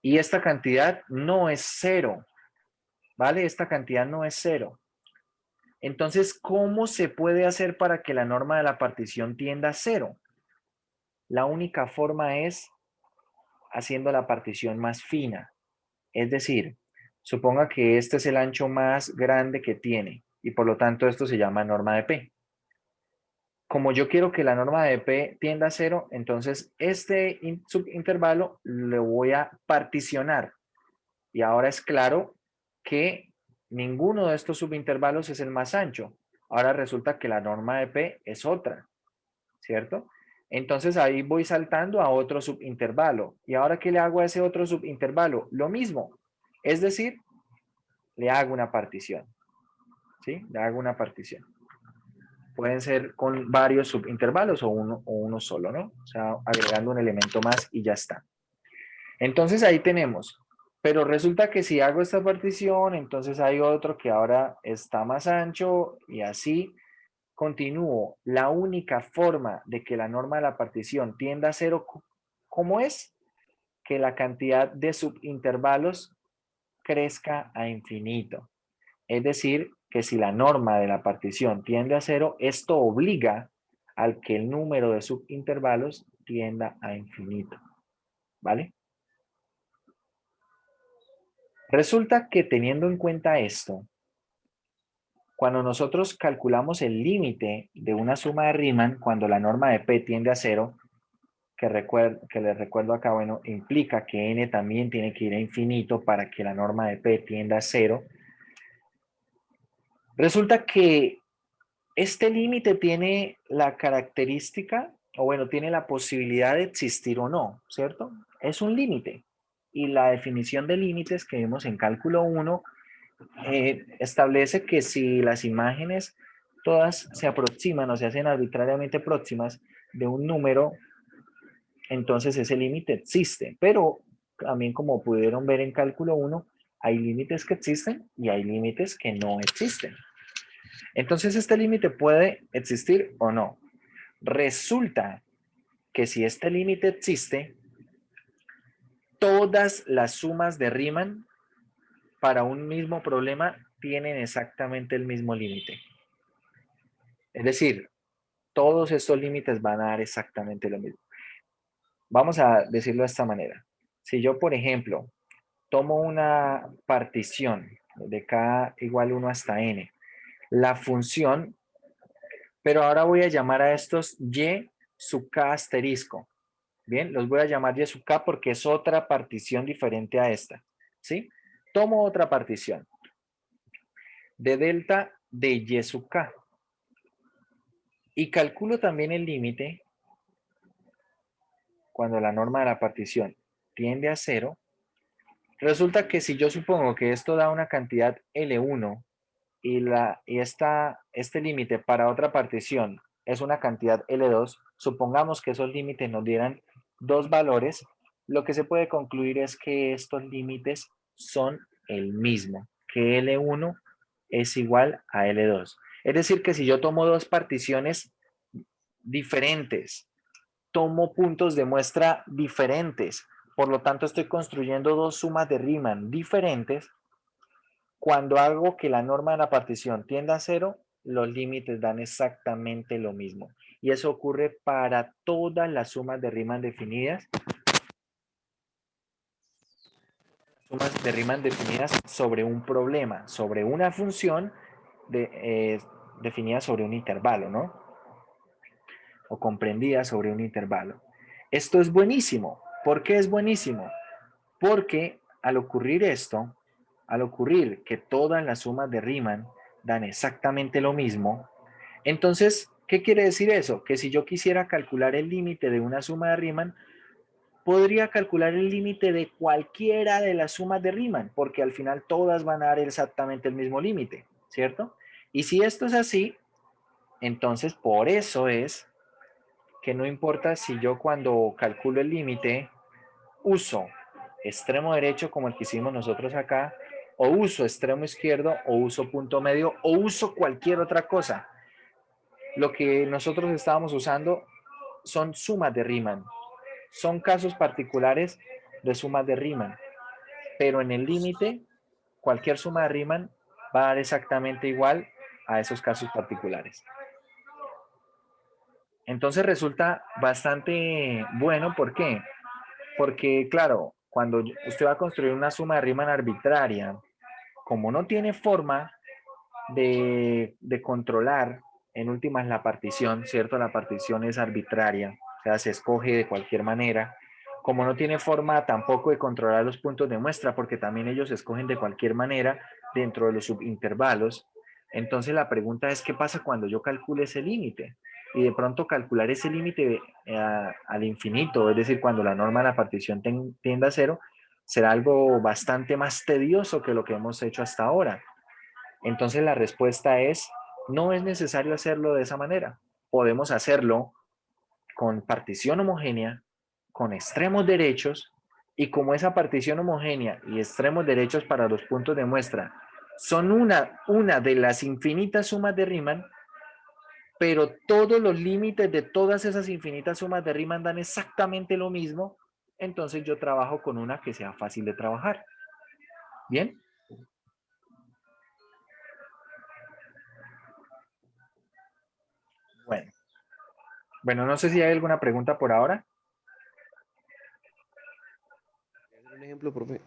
Y esta cantidad no es 0, ¿vale? Esta cantidad no es 0. Entonces, ¿cómo se puede hacer para que la norma de la partición tienda a 0? La única forma es haciendo la partición más fina. Es decir, suponga que este es el ancho más grande que tiene y por lo tanto esto se llama norma de P. Como yo quiero que la norma de P tienda a 0, entonces este subintervalo lo voy a particionar. Y ahora es claro que ninguno de estos subintervalos es el más ancho. Ahora resulta que la norma de P es otra, ¿cierto? Entonces ahí voy saltando a otro subintervalo. ¿Y ahora qué le hago a ese otro subintervalo? Lo mismo. Es decir, le hago una partición. ¿Sí? Le hago una partición. Pueden ser con varios subintervalos o uno solo, ¿no? O sea, agregando un elemento más y ya está. Entonces ahí tenemos. Pero resulta que si hago esta partición, entonces hay otro que ahora está más ancho y así continúo. La única forma de que la norma de la partición tienda a 0, ¿cómo es? Que la cantidad de subintervalos crezca a infinito. Es decir, que si la norma de la partición tiende a 0, esto obliga al que el número de subintervalos tienda a infinito. ¿Vale? Resulta que teniendo en cuenta esto, cuando nosotros calculamos el límite de una suma de Riemann, cuando la norma de P tiende a 0, que les recuerdo acá, bueno, implica que n también tiene que ir a infinito para que la norma de p tienda a 0. Resulta que este límite tiene la característica, o bueno, tiene la posibilidad de existir o no, ¿cierto? Es un límite. Y la definición de límites que vimos en cálculo 1 establece que si las imágenes todas se aproximan o se hacen arbitrariamente próximas de un número, entonces ese límite existe. Pero también, como pudieron ver en cálculo 1, hay límites que existen y hay límites que no existen. Entonces este límite puede existir o no. Resulta que si este límite existe, todas las sumas de Riemann para un mismo problema tienen exactamente el mismo límite. Es decir, todos estos límites van a dar exactamente lo mismo. Vamos a decirlo de esta manera. Si yo, por ejemplo, tomo una partición de k igual 1 hasta n, la función, pero ahora voy a llamar a estos y sub k asterisco. Bien, los voy a llamar y sub k porque es otra partición diferente a esta. ¿Sí? Tomo otra partición de delta de y sub k. Y calculo también el límite cuando la norma de la partición tiende a 0. Resulta que si yo supongo que esto da una cantidad L1 y este límite para otra partición es una cantidad L2, supongamos que esos límites nos dieran dos valores, lo que se puede concluir es que estos límites son el mismo, que L1 es igual a L2. Es decir, que si yo tomo dos particiones diferentes, tomo puntos de muestra diferentes, por lo tanto estoy construyendo dos sumas de Riemann diferentes. Cuando hago que la norma de la partición tienda a 0, los límites dan exactamente lo mismo. Y eso ocurre para todas las sumas de Riemann definidas. Sumas de Riemann definidas sobre un problema, sobre una función definida sobre un intervalo, ¿no? O comprendida sobre un intervalo. Esto es buenísimo. ¿Por qué es buenísimo? Porque al ocurrir esto, al ocurrir que todas las sumas de Riemann dan exactamente lo mismo, entonces, ¿qué quiere decir eso? Que si yo quisiera calcular el límite de una suma de Riemann, podría calcular el límite de cualquiera de las sumas de Riemann, porque al final todas van a dar exactamente el mismo límite, ¿cierto? Y si esto es así, entonces por eso es que no importa si yo cuando calculo el límite uso extremo derecho como el que hicimos nosotros acá, o uso extremo izquierdo, o uso punto medio, o uso cualquier otra cosa. Lo que nosotros estábamos usando son sumas de Riemann. Son casos particulares de sumas de Riemann. Pero en el límite, cualquier suma de Riemann va a dar exactamente igual a esos casos particulares. Entonces resulta bastante bueno. ¿Por qué? Porque, claro, cuando usted va a construir una suma de Riemann arbitraria, como no tiene forma de controlar en últimas la partición, ¿cierto? La partición es arbitraria, o sea, se escoge de cualquier manera. Como no tiene forma tampoco de controlar los puntos de muestra, porque también ellos se escogen de cualquier manera dentro de los subintervalos. Entonces la pregunta es, ¿qué pasa cuando yo calcule ese límite? Y de pronto calcular ese límite al infinito, es decir, cuando la norma de la partición tienda a 0, será algo bastante más tedioso que lo que hemos hecho hasta ahora. Entonces la respuesta es, no es necesario hacerlo de esa manera. Podemos hacerlo con partición homogénea, con extremos derechos, y como esa partición homogénea y extremos derechos para los puntos de muestra son una de las infinitas sumas de Riemann, pero todos los límites de todas esas infinitas sumas de Riemann dan exactamente lo mismo, entonces yo trabajo con una que sea fácil de trabajar. ¿Bien? Bueno, no sé si hay alguna pregunta por ahora. Un ejemplo, profe,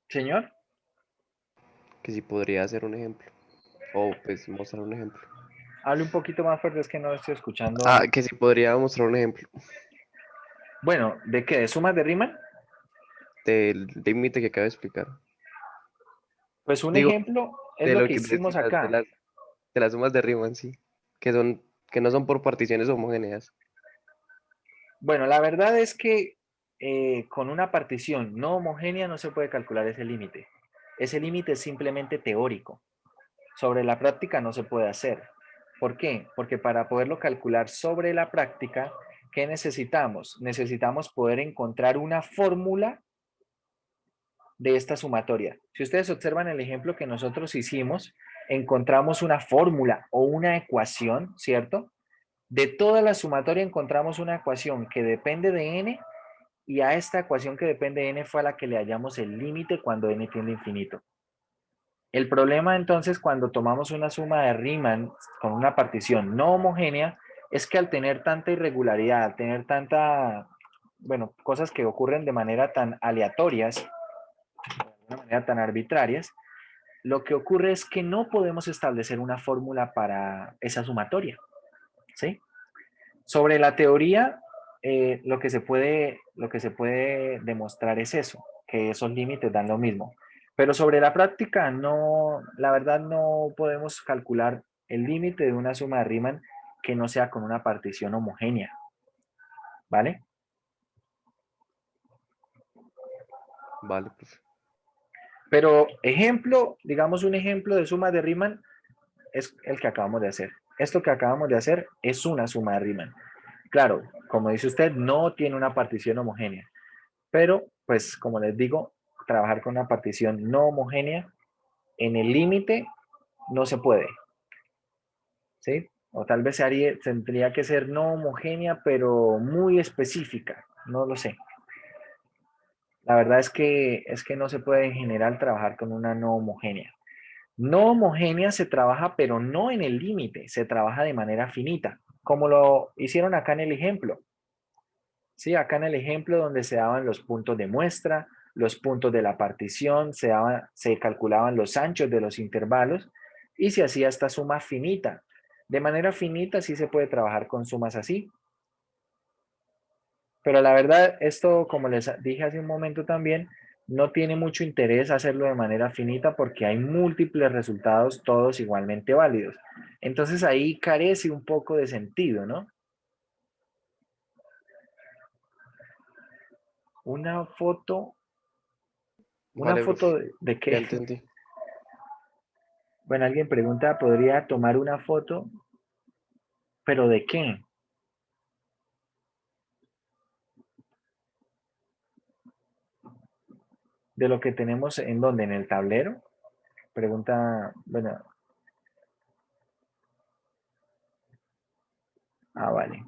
Señor. que si podría hacer un ejemplo, o pues mostrar un ejemplo. hable un poquito más fuerte, es que no estoy escuchando. Que si podría mostrar un ejemplo Bueno, ¿de qué? ¿De sumas de Riemann? del límite que acabo de explicar. Pues un Digo, ejemplo es de lo lo que que hicimos de acá. las sumas de Riemann, sí. Que no son por particiones homogéneas. Bueno, la verdad es que con una partición no homogénea no se puede calcular ese límite. Ese límite es simplemente teórico. Sobre la práctica no se puede hacer. ¿Por qué? Porque para poderlo calcular sobre la práctica, ¿qué necesitamos? Necesitamos poder encontrar una fórmula de esta sumatoria. Si ustedes observan el ejemplo que nosotros hicimos, encontramos una fórmula o una ecuación, ¿cierto? De toda la sumatoria encontramos una ecuación que depende de n y a esta ecuación que depende de n fue a la que le hallamos el límite cuando n tiende a infinito. El problema entonces cuando tomamos una suma de Riemann con una partición no homogénea es que al tener tanta irregularidad, al tener tanta, bueno, cosas que ocurren de manera tan aleatorias, de una manera tan arbitrarias, lo que ocurre es que no podemos establecer una fórmula para esa sumatoria, ¿sí? Sobre la teoría, lo que se puede demostrar es eso, que esos límites dan lo mismo. Pero sobre la práctica, no, la verdad no podemos calcular el límite de una suma de Riemann que no sea con una partición homogénea, ¿vale? Vale, profe. Pero ejemplo, digamos un ejemplo de suma de Riemann es el que acabamos de hacer. Esto que acabamos de hacer es una suma de Riemann. Claro, como dice usted, no tiene una partición homogénea. Pero, pues, como les digo, trabajar con una partición no homogénea en el límite no se puede, ¿sí? O tal vez tendría que ser no homogénea, pero muy específica, no lo sé. La verdad es que no se puede en general trabajar con una no homogénea. No homogénea se trabaja, pero no en el límite, se trabaja de manera finita, como lo hicieron acá en el ejemplo. Sí, acá en el ejemplo donde se daban los puntos de muestra, los puntos de la partición, se calculaban los anchos de los intervalos y se hacía esta suma finita. De manera finita sí se puede trabajar con sumas así. Pero la verdad, esto, como les dije hace un momento también, no tiene mucho interés hacerlo de manera finita porque hay múltiples resultados, todos igualmente válidos. Entonces ahí carece un poco de sentido, ¿no? Una foto. ¿Una Vale, profe. foto de Ya qué? entendí. Bueno, alguien pregunta, ¿podría tomar una foto? ¿Pero de qué? ¿De lo que tenemos en dónde? ¿En el tablero? Pregunta, bueno, vale.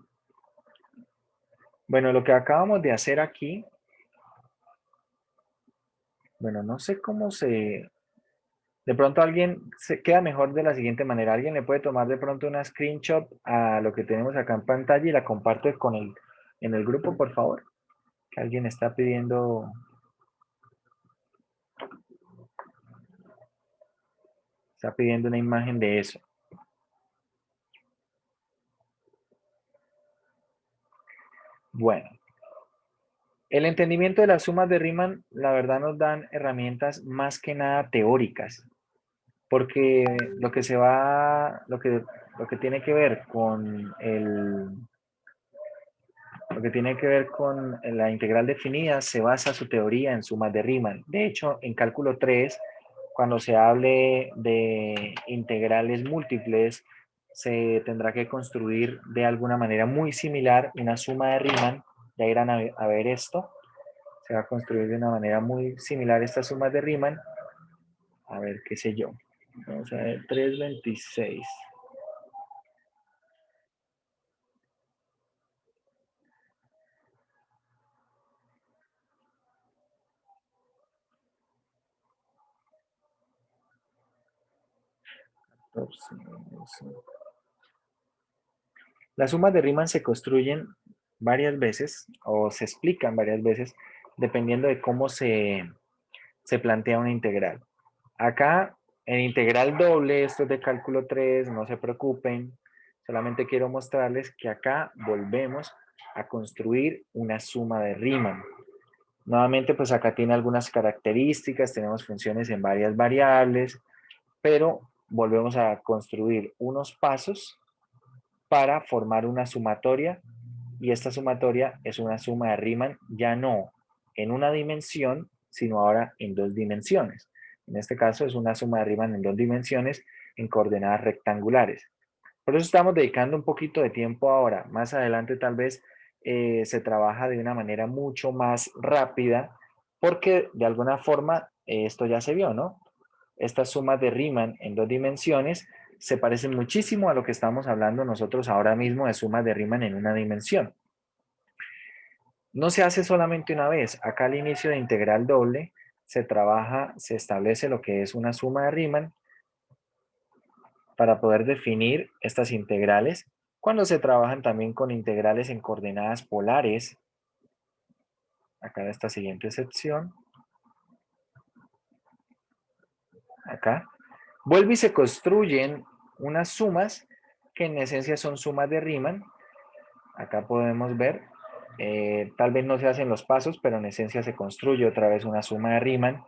Bueno, lo que acabamos de hacer aquí, bueno, no sé cómo se... De pronto alguien se queda mejor de la siguiente manera. Alguien le puede tomar de pronto una screenshot a lo que tenemos acá en pantalla y la comparte en el grupo, por favor. Que alguien está pidiendo una imagen de eso. Bueno, el entendimiento de las sumas de Riemann, la verdad, nos dan herramientas más que nada teóricas, porque lo que tiene que ver con lo que tiene que ver con la integral definida se basa su teoría en sumas de Riemann. De hecho, en cálculo 3, cuando se hable de integrales múltiples, se tendrá que construir de alguna manera muy similar una suma de Riemann. Ya irán a ver esto. Se va a construir de una manera muy similar estas sumas de Riemann. A ver, qué sé yo. Vamos a ver, 326. Las sumas de Riemann se construyen varias veces o se explican varias veces dependiendo de cómo se plantea una integral. Acá, en integral doble, esto es de cálculo 3, no se preocupen. Solamente quiero mostrarles que acá volvemos a construir una suma de Riemann. Nuevamente, pues acá tiene algunas características, tenemos funciones en varias variables, pero volvemos a construir unos pasos para formar una sumatoria, y esta sumatoria es una suma de Riemann ya no en una dimensión, sino ahora en dos dimensiones. En este caso es una suma de Riemann en dos dimensiones en coordenadas rectangulares. Por eso estamos dedicando un poquito de tiempo ahora. Más adelante tal vez se trabaja de una manera mucho más rápida, porque de alguna forma esto ya se vio, ¿no? Estas sumas de Riemann en dos dimensiones se parecen muchísimo a lo que estamos hablando nosotros ahora mismo de sumas de Riemann en una dimensión. No se hace solamente una vez. Acá al inicio de integral doble se trabaja, se establece lo que es una suma de Riemann para poder definir estas integrales. Cuando se trabajan también con integrales en coordenadas polares, acá en esta siguiente sección, acá, vuelve y se construyen unas sumas que en esencia son sumas de Riemann. Acá podemos ver, tal vez no se hacen los pasos, pero en esencia se construye otra vez una suma de Riemann.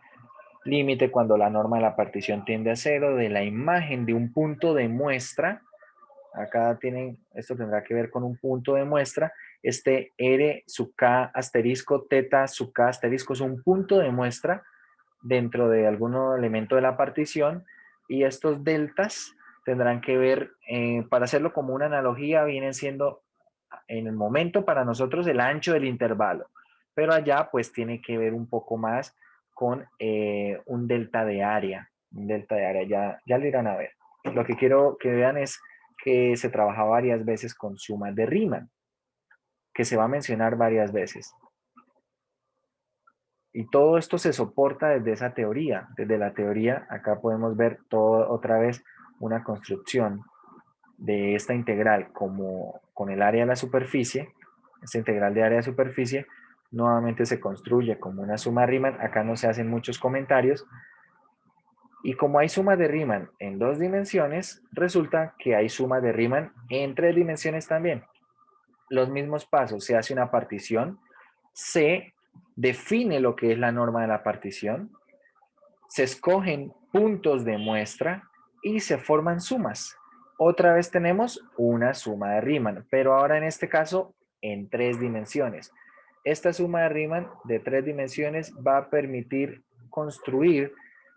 Límite cuando la norma de la partición tiende a cero, de la imagen de un punto de muestra. Acá tienen, esto tendrá que ver con un punto de muestra. Este R sub K asterisco, teta sub K asterisco es un punto de muestra dentro de algún elemento de la partición, y estos deltas tendrán que ver, para hacerlo como una analogía, vienen siendo en el momento para nosotros el ancho del intervalo, pero allá pues tiene que ver un poco más con un delta de área, ya lo irán a ver. Lo que quiero que vean es que se trabaja varias veces con sumas de Riemann, que se va a mencionar varias veces. Y todo esto se soporta desde esa teoría. Desde la teoría, acá podemos ver todo, otra vez una construcción de esta integral como con el área de la superficie. Esta integral de área de superficie nuevamente se construye como una suma de Riemann. Acá no se hacen muchos comentarios. Y como hay sumas de Riemann en dos dimensiones, resulta que hay sumas de Riemann en tres dimensiones también. Los mismos pasos, se hace una partición, se define lo que es la norma de la partición, se escogen puntos de muestra y se forman sumas. Otra vez tenemos una suma de Riemann, pero ahora en este caso en tres dimensiones. Esta suma de Riemann de tres dimensiones va a permitir construir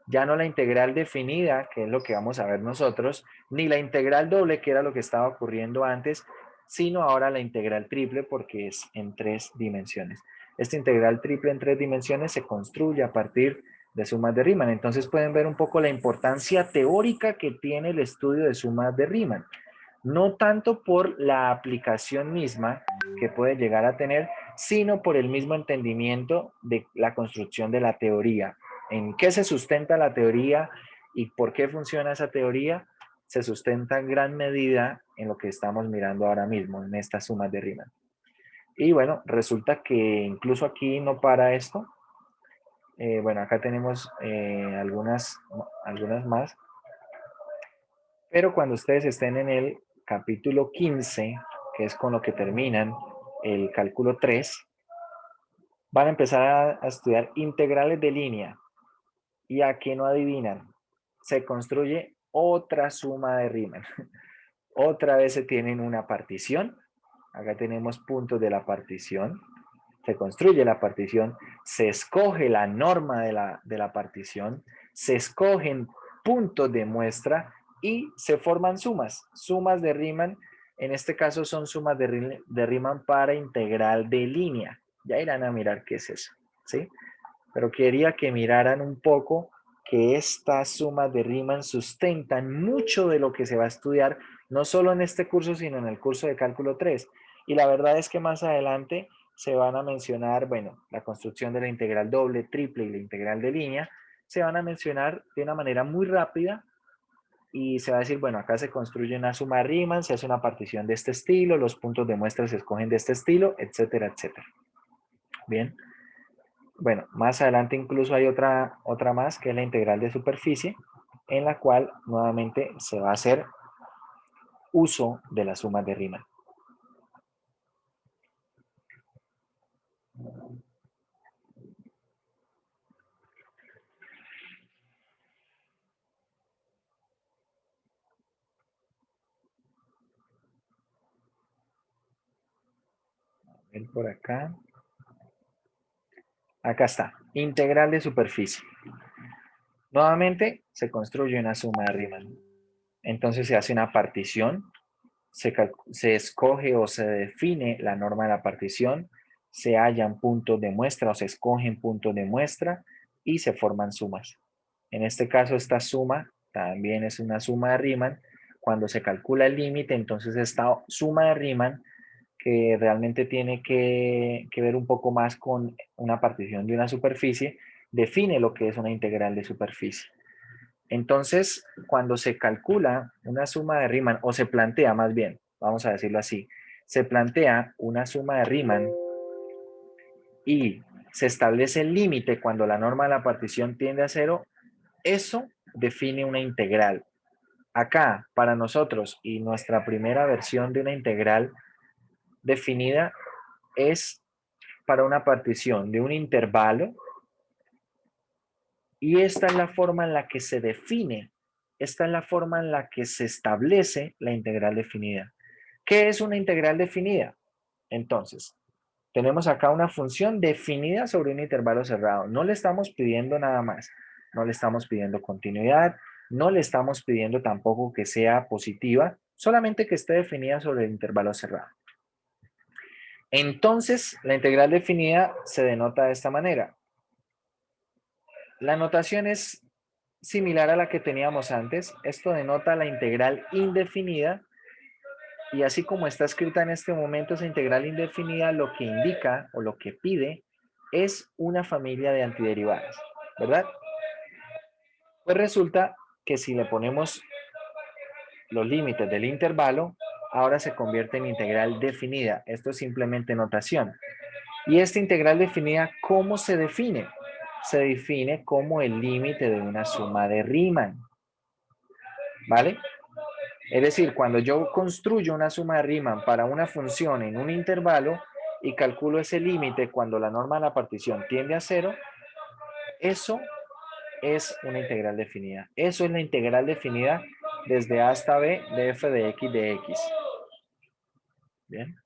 ya no la integral definida, que es lo que vamos a ver nosotros, ni la integral doble, que era lo que estaba ocurriendo antes, sino ahora la integral triple, porque es en tres dimensiones. Esta integral triple en tres dimensiones se construye a partir de sumas de Riemann. Entonces pueden ver un poco la importancia teórica que tiene el estudio de sumas de Riemann. No tanto por la aplicación misma que puede llegar a tener, sino por el mismo entendimiento de la construcción de la teoría. ¿En qué se sustenta la teoría y por qué funciona esa teoría? Se sustenta en gran medida en lo que estamos mirando ahora mismo, en estas sumas de Riemann. Y bueno, resulta que incluso aquí no para esto. Bueno, acá tenemos algunas más. Pero cuando ustedes estén en el capítulo 15, que es con lo que terminan el cálculo 3, van a empezar a estudiar integrales de línea. Y aquí no adivinan, se construye otra suma de Riemann. Otra vez se tienen una partición. Acá tenemos puntos de la partición. Se construye la partición, se escoge la norma de la partición, se escogen puntos de muestra y se forman sumas. Sumas de Riemann, en este caso son sumas de Riemann para integral de línea. Ya irán a mirar qué es eso, ¿sí? Pero quería que miraran un poco que estas sumas de Riemann sustentan mucho de lo que se va a estudiar, no solo en este curso, sino en el curso de cálculo 3. Y la verdad es que más adelante se van a mencionar, bueno, la construcción de la integral doble, triple y la integral de línea, se van a mencionar de una manera muy rápida y se va a decir, bueno, acá se construye una suma de Riemann, se hace una partición de este estilo, los puntos de muestra se escogen de este estilo, etcétera, etcétera. Bien. Bueno, más adelante incluso hay otra más, que es la integral de superficie, en la cual nuevamente se va a hacer uso de las sumas de Riemann. A ver por acá. Acá está, integral de superficie. Nuevamente se construye una suma de Riemann. Entonces se hace una partición, se escoge o se define la norma de la partición, se hallan puntos de muestra o se escogen puntos de muestra y se forman sumas. En este caso esta suma también es una suma de Riemann. Cuando se calcula el límite, entonces esta suma de Riemann, que realmente tiene que ver un poco más con una partición de una superficie, define lo que es una integral de superficie. Entonces, cuando se calcula una suma de Riemann, o se plantea más bien, vamos a decirlo así, se plantea una suma de Riemann y se establece el límite cuando la norma de la partición tiende a 0, eso define una integral. Acá, para nosotros, y nuestra primera versión de una integral definida es para una partición de un intervalo, y esta es la forma en la que se define, esta es la forma en la que se establece la integral definida. ¿Qué es una integral definida? Entonces, tenemos acá una función definida sobre un intervalo cerrado. No le estamos pidiendo nada más. No le estamos pidiendo continuidad, no le estamos pidiendo tampoco que sea positiva, solamente que esté definida sobre el intervalo cerrado. Entonces, la integral definida se denota de esta manera. La notación es similar a la que teníamos antes. Esto denota la integral indefinida. Y así como está escrita en este momento esa integral indefinida, lo que indica o lo que pide es una familia de antiderivadas, ¿verdad? Pues resulta que si le ponemos los límites del intervalo, ahora se convierte en integral definida. Esto es simplemente notación. Y esta integral definida, ¿cómo se define? Se define como el límite de una suma de Riemann. ¿Vale? Es decir, cuando yo construyo una suma de Riemann para una función en un intervalo y calculo ese límite cuando la norma de la partición tiende a 0, eso es una integral definida. Eso es la integral definida desde A hasta B de f de x de x. Bien.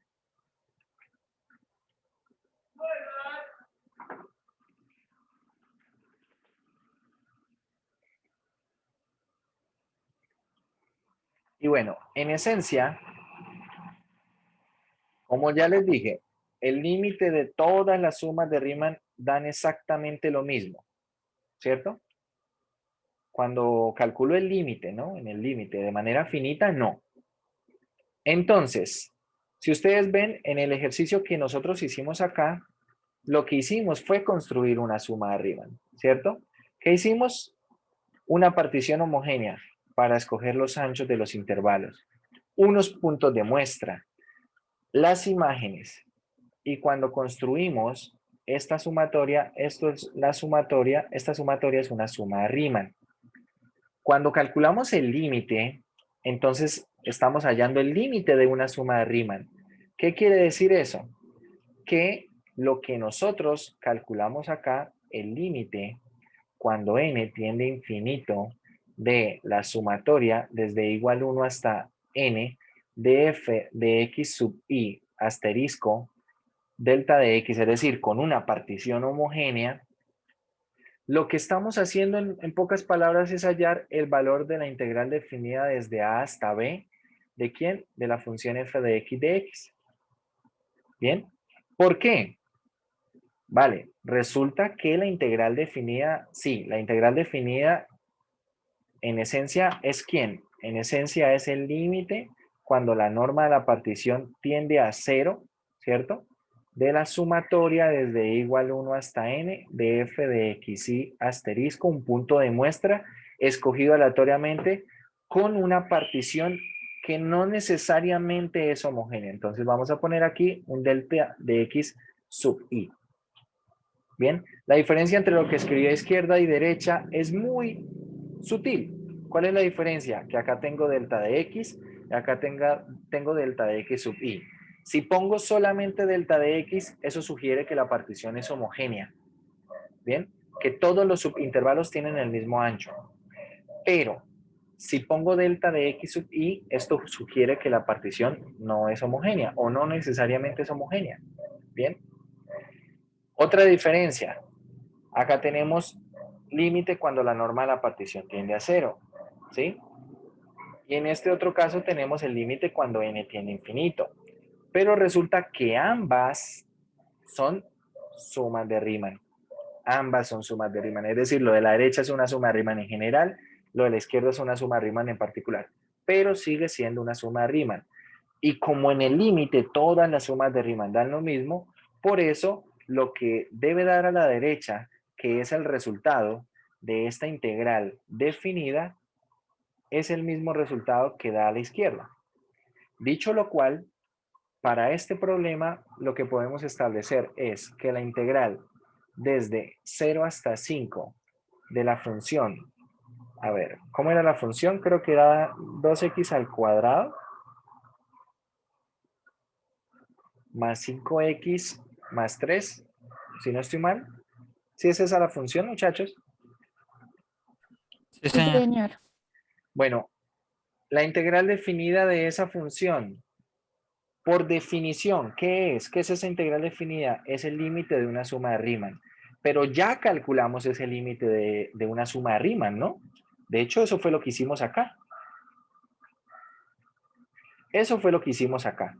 Y bueno, en esencia, como ya les dije, el límite de todas las sumas de Riemann dan exactamente lo mismo, ¿cierto? Cuando calculo el límite, ¿no? En el límite de manera finita, no. Entonces, si ustedes ven en el ejercicio que nosotros hicimos acá, lo que hicimos fue construir una suma de Riemann, ¿cierto? ¿Qué hicimos? Una partición homogénea para escoger los anchos de los intervalos, unos puntos de muestra, las imágenes, y cuando construimos esta sumatoria, esta sumatoria es una suma de Riemann. Cuando calculamos el límite, entonces estamos hallando el límite de una suma de Riemann. ¿Qué quiere decir eso? Que lo que nosotros calculamos acá, el límite, cuando n tiende a infinito de la sumatoria desde igual 1 hasta n de f de x sub i asterisco delta de x, es decir, con una partición homogénea, lo que estamos haciendo en pocas palabras es hallar el valor de la integral definida desde a hasta b. ¿De quién? De la función f de x de x. ¿Bien? ¿Por qué? Vale, resulta que la integral definida, sí, la integral definida en esencia es ¿quién? En esencia es el límite cuando la norma de la partición tiende a 0, ¿cierto? De la sumatoria desde igual 1 hasta n de f de x y asterisco, un punto de muestra escogido aleatoriamente con una partición que no necesariamente es homogénea. Entonces vamos a poner aquí un delta de x sub i. Bien, la diferencia entre lo que escribí a izquierda y derecha es muy sutil. ¿Cuál es la diferencia? Que acá tengo delta de x Acá tengo delta de x sub i. Si pongo solamente delta de x, eso sugiere que la partición es homogénea. ¿Bien? Que todos los subintervalos tienen el mismo ancho. Pero si pongo delta de x sub i, esto sugiere que la partición no es homogénea o no necesariamente es homogénea. ¿Bien? Otra diferencia. Acá tenemos límite cuando la norma de la partición tiende a 0. ¿Sí? Y en este otro caso tenemos el límite cuando n tiende a infinito. Pero resulta que ambas son sumas de Riemann. Ambas son sumas de Riemann. Es decir, lo de la derecha es una suma de Riemann en general, lo de la izquierda es una suma de Riemann en particular. Pero sigue siendo una suma de Riemann. Y como en el límite todas las sumas de Riemann dan lo mismo, por eso lo que debe dar a la derecha, que es el resultado de esta integral definida, es el mismo resultado que da a la izquierda. Dicho lo cual, para este problema lo que podemos establecer es que la integral desde 0 hasta 5 de la función, a ver, ¿cómo era la función? Creo que era 2x al cuadrado más 5x más 3, si no estoy mal. ¿Sí es esa la función, muchachos? Sí, Sí, señor. señor. Bueno, la integral definida de esa función, por definición, ¿qué es? ¿Qué es esa integral definida? Es el límite de una suma de Riemann. Pero ya calculamos ese límite de una suma de Riemann, ¿no? De hecho, eso fue lo que hicimos acá. Eso fue lo que hicimos acá.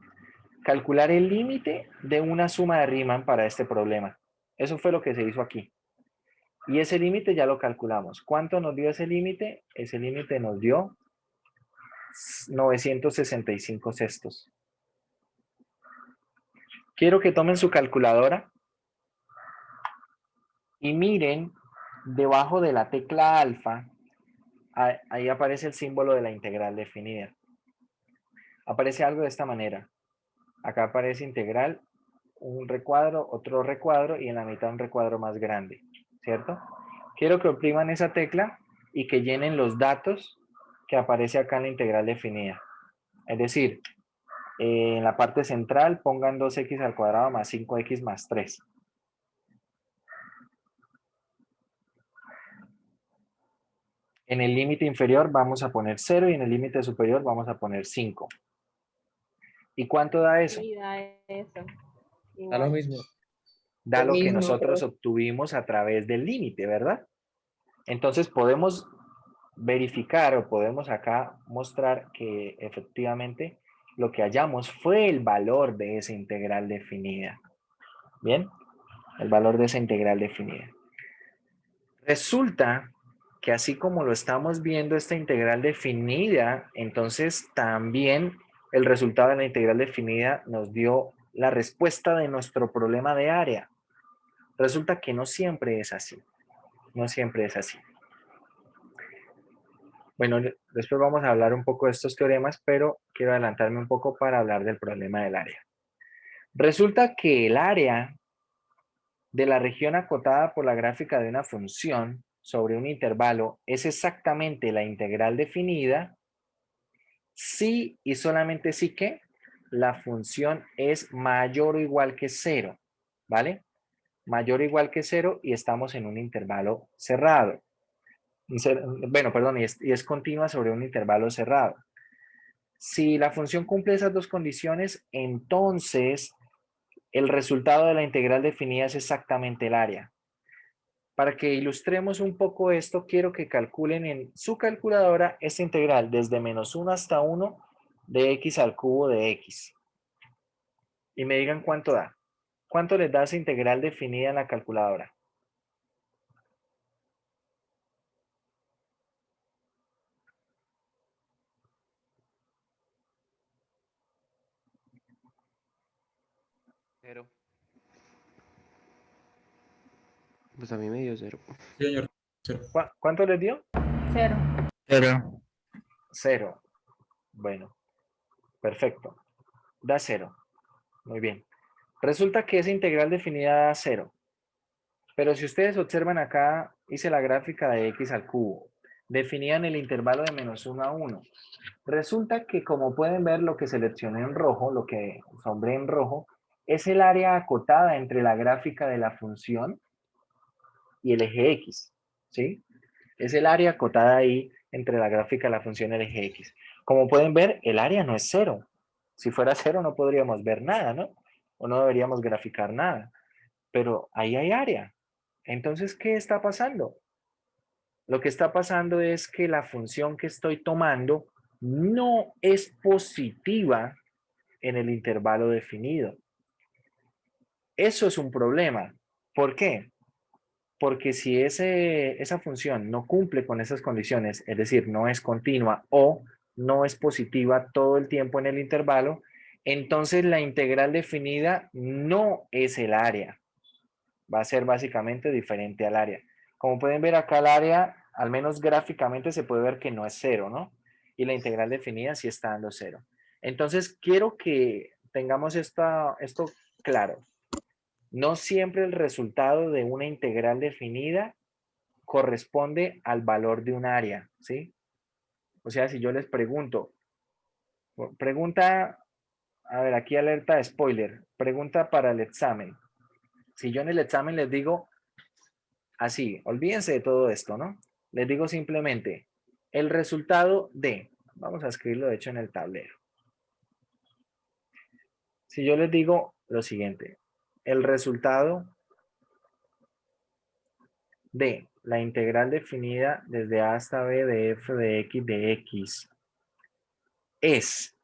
Calcular el límite de una suma de Riemann para este problema. Eso fue lo que se hizo aquí. Y ese límite ya lo calculamos. ¿Cuánto nos dio ese límite? Ese límite nos dio 965 sextos. Quiero que tomen su calculadora y miren debajo de la tecla alfa, ahí aparece el símbolo de la integral definida. Aparece algo de esta manera. Acá aparece integral, un recuadro, otro recuadro y en la mitad un recuadro más grande, ¿cierto? Quiero que opriman esa tecla y que llenen los datos que aparece acá en la integral definida. Es decir, en la parte central pongan 2x al cuadrado más 5x más 3. En el límite inferior vamos a poner 0 y en el límite superior vamos a poner 5. ¿Y cuánto da eso? Sí, da eso. Da lo Igual. mismo. Da Lo lo que mismo, nosotros profe. obtuvimos a través del límite, ¿verdad? Entonces podemos verificar o podemos acá mostrar que efectivamente lo que hallamos fue el valor de esa integral definida. ¿Bien? El valor de esa integral definida. Resulta que así como lo estamos viendo esta integral definida, entonces también el resultado de la integral definida nos dio la respuesta de nuestro problema de área. Resulta que no siempre es así. No siempre es así. Bueno, después vamos a hablar un poco de estos teoremas, pero quiero adelantarme un poco para hablar del problema del área. Resulta que el área de la región acotada por la gráfica de una función sobre un intervalo es exactamente la integral definida si y solamente si que la función es mayor o igual que 0, ¿vale? Mayor o igual que 0 y estamos en un intervalo cerrado. Bueno, perdón, y es continua sobre un intervalo cerrado. Si la función cumple esas dos condiciones, entonces el resultado de la integral definida es exactamente el área. Para que ilustremos un poco esto, quiero que calculen en su calculadora esta integral desde menos 1 hasta 1 de x al cubo de x. Y me digan cuánto da. ¿Cuánto les da esa integral definida en la calculadora? Cero. Pues a mí me dio 0. Sí, señor. Cero. ¿Cuánto les dio? 0. Cero. 0. Bueno, perfecto. Da 0. Muy bien. Resulta que esa integral definida da 0. Pero si ustedes observan acá, hice la gráfica de x al cubo. definida en el intervalo de -1 a 1. Resulta que, como pueden ver, lo que seleccioné en rojo, lo que sombré en rojo, es el área acotada entre la gráfica de la función y el eje X, ¿sí? Es el área acotada ahí entre la gráfica de la función y el eje X. Como pueden ver, el área no es 0. Si fuera 0 no podríamos ver nada, ¿no? O no deberíamos graficar nada. Pero ahí hay área. Entonces, ¿qué está pasando? Lo que está pasando es que la función que estoy tomando no es positiva en el intervalo definido. Eso es un problema. ¿Por qué? Porque si esa función no cumple con esas condiciones, es decir, no es continua o no es positiva todo el tiempo en el intervalo, entonces la integral definida no es el área. Va a ser básicamente diferente al área. Como pueden ver acá, el área, al menos gráficamente, se puede ver que no es 0, ¿no? Y la integral definida sí está dando 0. Entonces, quiero que tengamos esto claro. No siempre el resultado de una integral definida corresponde al valor de un área, ¿sí? O sea, si yo les pregunto, pregunta, a ver, aquí alerta de spoiler, pregunta para el examen. Si yo en el examen les digo así, olvídense de todo esto, ¿no? Les digo simplemente, el resultado de, vamos a escribirlo de hecho en el tablero. Si yo les digo lo siguiente, el resultado de la integral definida desde a hasta b de f de x es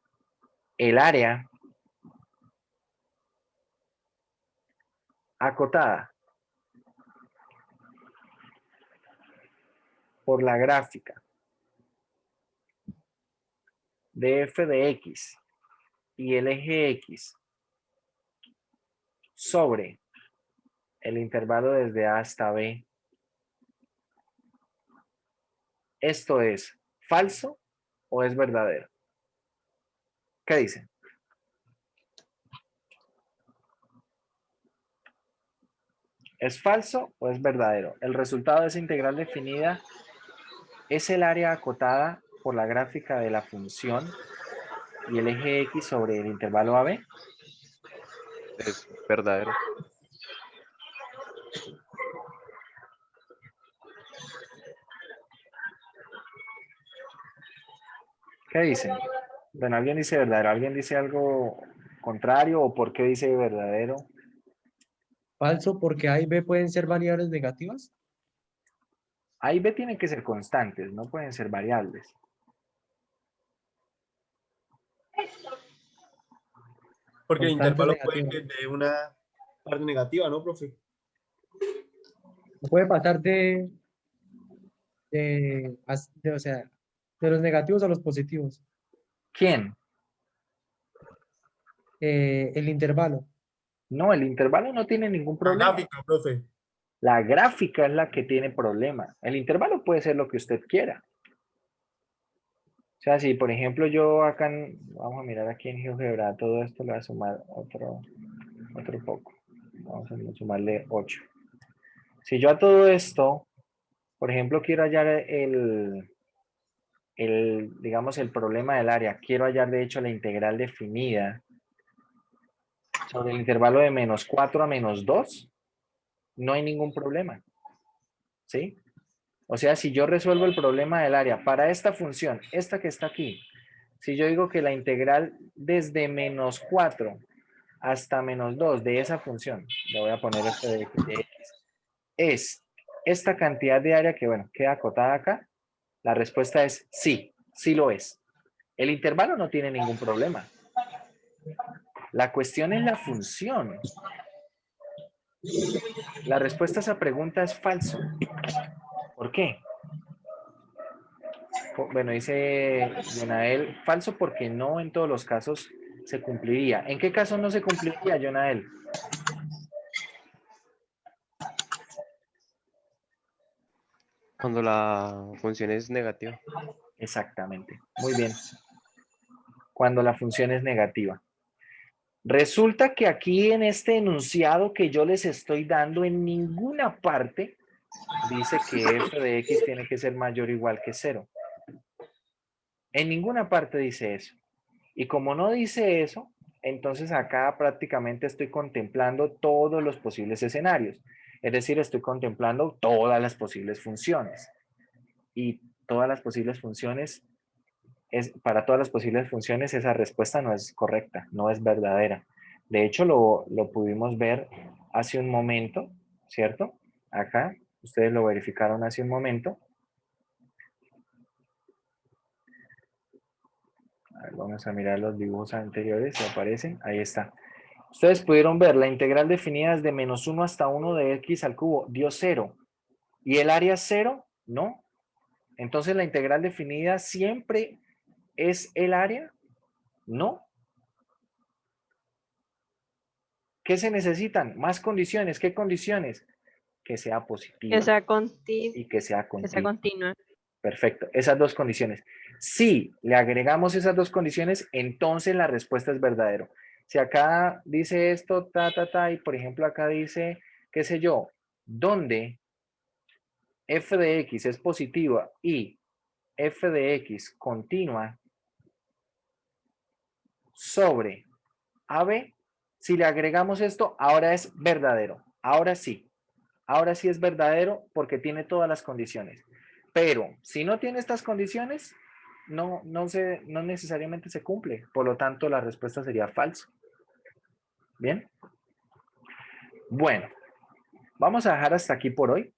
el área acotada por la gráfica de f de x y el eje x sobre el intervalo desde a hasta b. ¿Esto es falso o es verdadero? ¿Qué dicen? ¿Es falso o es verdadero? El resultado de esa integral definida es el área acotada por la gráfica de la función y el eje X sobre el intervalo AB. Es verdadero. ¿Qué dicen? Bueno, alguien dice verdadero, alguien dice algo contrario o por qué dice verdadero. Falso porque A y B pueden ser variables negativas. A y B tienen que ser constantes, no pueden ser variables. Porque el Constantes intervalo puede negativas. que de una parte negativa, ¿no, profe? No puede pasar o sea, de los negativos a los positivos. ¿Quién? El intervalo. No, el intervalo no tiene ningún La problema. gráfica, profe. La gráfica es la que tiene problema. El intervalo puede ser lo que usted quiera. O sea, si por ejemplo yo acá, vamos a mirar aquí en GeoGebra, todo esto le voy a sumar otro poco. Vamos a sumarle 8. Si yo a todo esto, por ejemplo, quiero hallar digamos, el problema del área, quiero hallar de hecho la integral definida sobre el intervalo de -4 a -2, no hay ningún problema. ¿Sí? O sea, si yo resuelvo el problema del área para esta función, esta que está aquí, si yo digo que la integral desde -4 hasta -2 de esa función, le voy a poner esto de x, es esta cantidad de área que, bueno, queda acotada acá, la respuesta es sí, sí lo es. El intervalo no tiene ningún problema. La cuestión es la función. La respuesta a esa pregunta es falso. ¿Por qué? Bueno, dice Jonael, falso porque no en todos los casos se cumpliría. ¿En qué caso no se cumpliría, Jonael? Cuando la función es negativa. Exactamente. Muy bien. Cuando la función es negativa. Resulta que aquí en este enunciado que yo les estoy dando, en ninguna parte dice que f de x tiene que ser mayor o igual que 0. En ninguna parte dice eso. Y como no dice eso, entonces acá prácticamente estoy contemplando todos los posibles escenarios. Es decir, estoy contemplando todas las posibles funciones. Y todas las posibles funciones, para todas las posibles funciones esa respuesta no es correcta, no es verdadera. De hecho, lo pudimos ver hace un momento, ¿cierto? Acá, ustedes lo verificaron hace un momento. A ver, vamos a mirar los dibujos anteriores, si aparecen. Ahí está. Ustedes pudieron ver la integral definida desde menos 1 hasta 1 de x al cubo, dio 0. ¿Y el área 0? No. Entonces, ¿la integral definida siempre es el área? No. ¿Qué se necesitan? Más condiciones. ¿Qué condiciones? Que sea positiva Que sea y que sea continua. continua. Perfecto. Esas dos condiciones. Si le agregamos esas dos condiciones, entonces la respuesta es verdadero. Si acá dice esto, y por ejemplo acá dice, qué sé yo, donde f de x es positiva y f de x continua sobre AB, si le agregamos esto, ahora es verdadero. Ahora sí es verdadero porque tiene todas las condiciones. Pero si no tiene estas condiciones, no necesariamente se cumple. Por lo tanto, la respuesta sería falso. ¿Bien? Bueno, vamos a dejar hasta aquí por hoy.